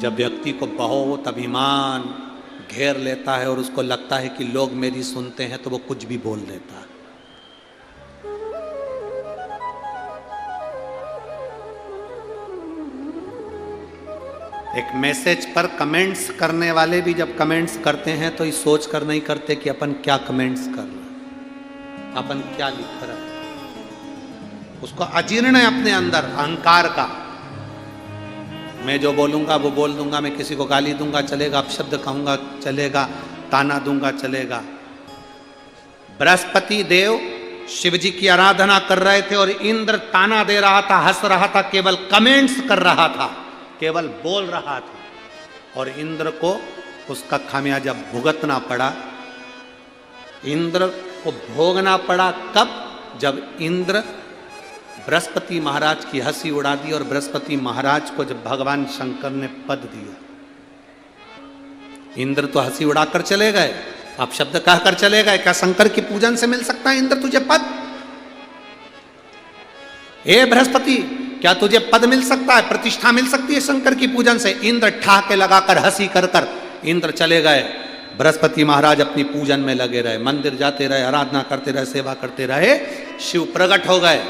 जब व्यक्ति को बहुत अभिमान, घेर लेता है और उसको लगता है कि लोग मेरी सुनते हैं, तो वो कुछ भी बोल देता है। एक मैसेज पर कमेंट्स करने वाले भी जब कमेंट्स करते हैं तो ये सोच कर नहीं करते कि अपन क्या कमेंट्स कर रहे हैं, अपन क्या लिख रहे हैं। उसको अजीर्ण है अपने अंदर अहंकार का। मैं जो बोलूंगा वो बोल दूंगा, मैं किसी को गाली दूंगा चलेगा, अपशब्द कहूंगा चलेगा, ताना दूंगा चलेगा। बृहस्पति देव शिव जी की आराधना कर रहे थे और इंद्र ताना दे रहा था, हंस रहा था, केवल कमेंट्स कर रहा था, केवल बोल रहा था। और इंद्र को उसका खामियाजा भुगतना पड़ा। इंद्र को भोगना पड़ा कब? जब इंद्र बृहस्पति महाराज की हंसी उड़ा दी और बृहस्पति महाराज को जब भगवान शंकर ने पद दिया। इंद्र तो हंसी उड़ाकर चले गए, आप शब्द कहकर चले गए। क्या शंकर की पूजन से मिल सकता है इंद्र तुझे पद? हे बृहस्पति, क्या तुझे पद मिल सकता है, प्रतिष्ठा मिल सकती है शंकर की पूजन से? इंद्र ठहाके लगाकर हंसी कर कर इंद्र चले गए। बृहस्पति महाराज अपनी पूजन में लगे रहे, मंदिर जाते रहे, आराधना करते रहे, सेवा करते रहे। शिव प्रकट हो गए।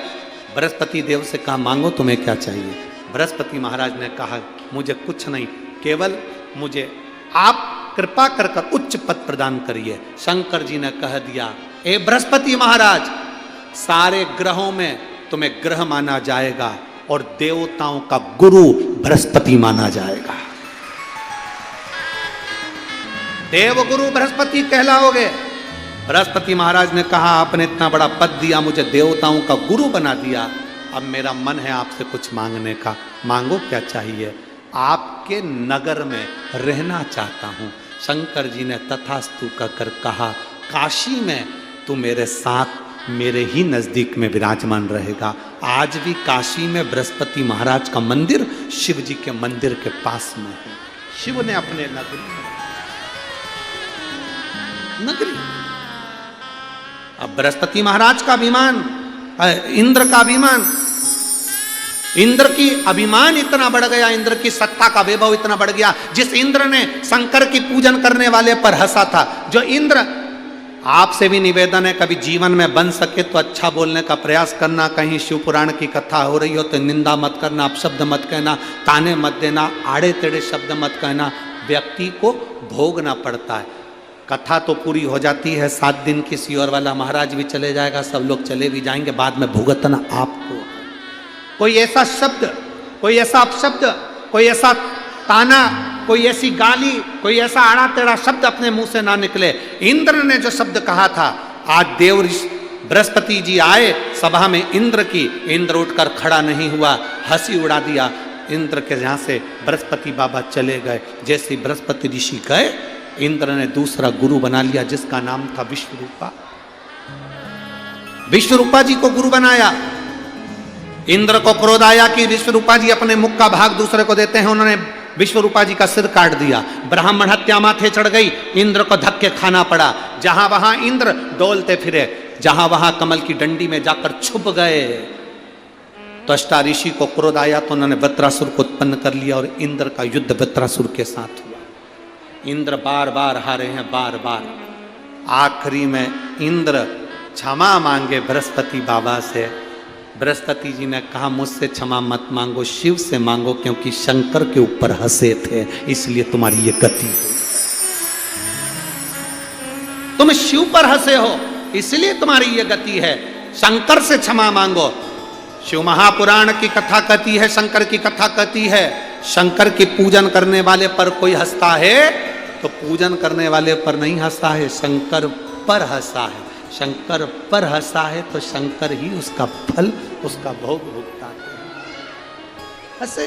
बृहस्पति देव से कहा मांगो तुम्हें क्या चाहिए? बृहस्पति महाराज ने कहा मुझे कुछ नहीं, केवल मुझे आप कृपा कर कर उच्च पद प्रदान करिए। शंकर जी ने कह दिया, ए बृहस्पति महाराज, सारे ग्रहों में तुम्हें ग्रह माना जाएगा और देवताओं का गुरु बृहस्पति माना जाएगा। देवगुरु बृहस्पति कहलाओगे। बृहस्पति महाराज ने कहा आपने इतना बड़ा पद दिया, मुझे देवताओं का गुरु बना दिया, अब मेरा मन है आपसे कुछ मांगने का। मांगो क्या चाहिए? आपके नगर में रहना चाहता हूं। शंकर जी ने तथास्तु कहकर कहा, काशी में तू मेरे साथ मेरे ही नजदीक में विराजमान रहेगा। आज भी काशी में बृहस्पति महाराज का मंदिर शिव जी के मंदिर के पास में है। शिव ने अपने नगरी अब बृहस्पति महाराज का अभिमान, इंद्र का अभिमान, इंद्र की अभिमान इतना बढ़ गया, इंद्र की सत्ता का वैभव इतना बढ़ गया। जिस इंद्र ने शंकर की पूजन करने वाले पर हंसा था, जो इंद्र, आपसे भी निवेदन है कभी जीवन में बन सके तो अच्छा बोलने का प्रयास करना। कहीं शिव पुराण की कथा हो रही हो तो निंदा मत करना, अपशब्द मत कहना, ताने मत देना, आड़े टेढ़े शब्द मत कहना। व्यक्ति को भोगना पड़ता है। कथा तो पूरी हो जाती है, 7 दिन की सियोर वाला महाराज भी चले जाएगा, सब लोग चले भी जाएंगे, बाद में भुगतना आपको। कोई ऐसा शब्द, कोई ऐसा अपशब्द, कोई ऐसा ताना, कोई ऐसी गाली, कोई ऐसा आड़ा टेढ़ा शब्द अपने मुंह से ना निकले। इंद्र ने जो शब्द कहा था, आज देव बृहस्पति जी आए सभा में इंद्र की, इंद्र उठकर खड़ा नहीं हुआ, हंसी उड़ा दिया। इंद्र के यहाँ से बृहस्पति बाबा चले गए। जैसे बृहस्पति ऋषि गए, इंद्र ने दूसरा गुरु बना लिया जिसका नाम था विश्वरूपा। विश्वरूपा जी को गुरु बनाया। इंद्र को क्रोध आया कि विश्वरूपा जी अपने मुख का भाग दूसरे को देते हैं, उन्होंने विश्वरूपा जी का सिर काट दिया। ब्राह्मण हत्या माथे चढ़ गई, इंद्र को धक्के खाना पड़ा। जहां वहां इंद्र डोलते फिरे, जहां वहां कमल की डंडी में जाकर छुप गए। तो अष्टा ऋषि को क्रोध आया तो उन्होंने वृत्रासुर को उत्पन्न कर लिया और इंद्र का युद्ध वृत्रासुर के साथ हुआ। इंद्र बार बार हारे हैं, बार बार। आखिरी में इंद्र क्षमा मांगे बृहस्पति बाबा से। बृहस्पति जी ने कहा मुझसे क्षमा मत मांगो, शिव से मांगो, क्योंकि शंकर के ऊपर हंसे थे, इसलिए तुम्हारी ये गति हुई। तुम शिव पर हंसे हो, इसलिए तुम्हारी ये गति है। शंकर से क्षमा मांगो। शिव महापुराण की कथा कहती है, शंकर की कथा कहती है, शंकर की पूजन करने वाले पर कोई हंसता है तो पूजन करने वाले पर नहीं हंसा है, शंकर पर हंसा है। शंकर पर हंसा है तो शंकर ही उसका फल, उसका भोग भुगताते हैं। हंसे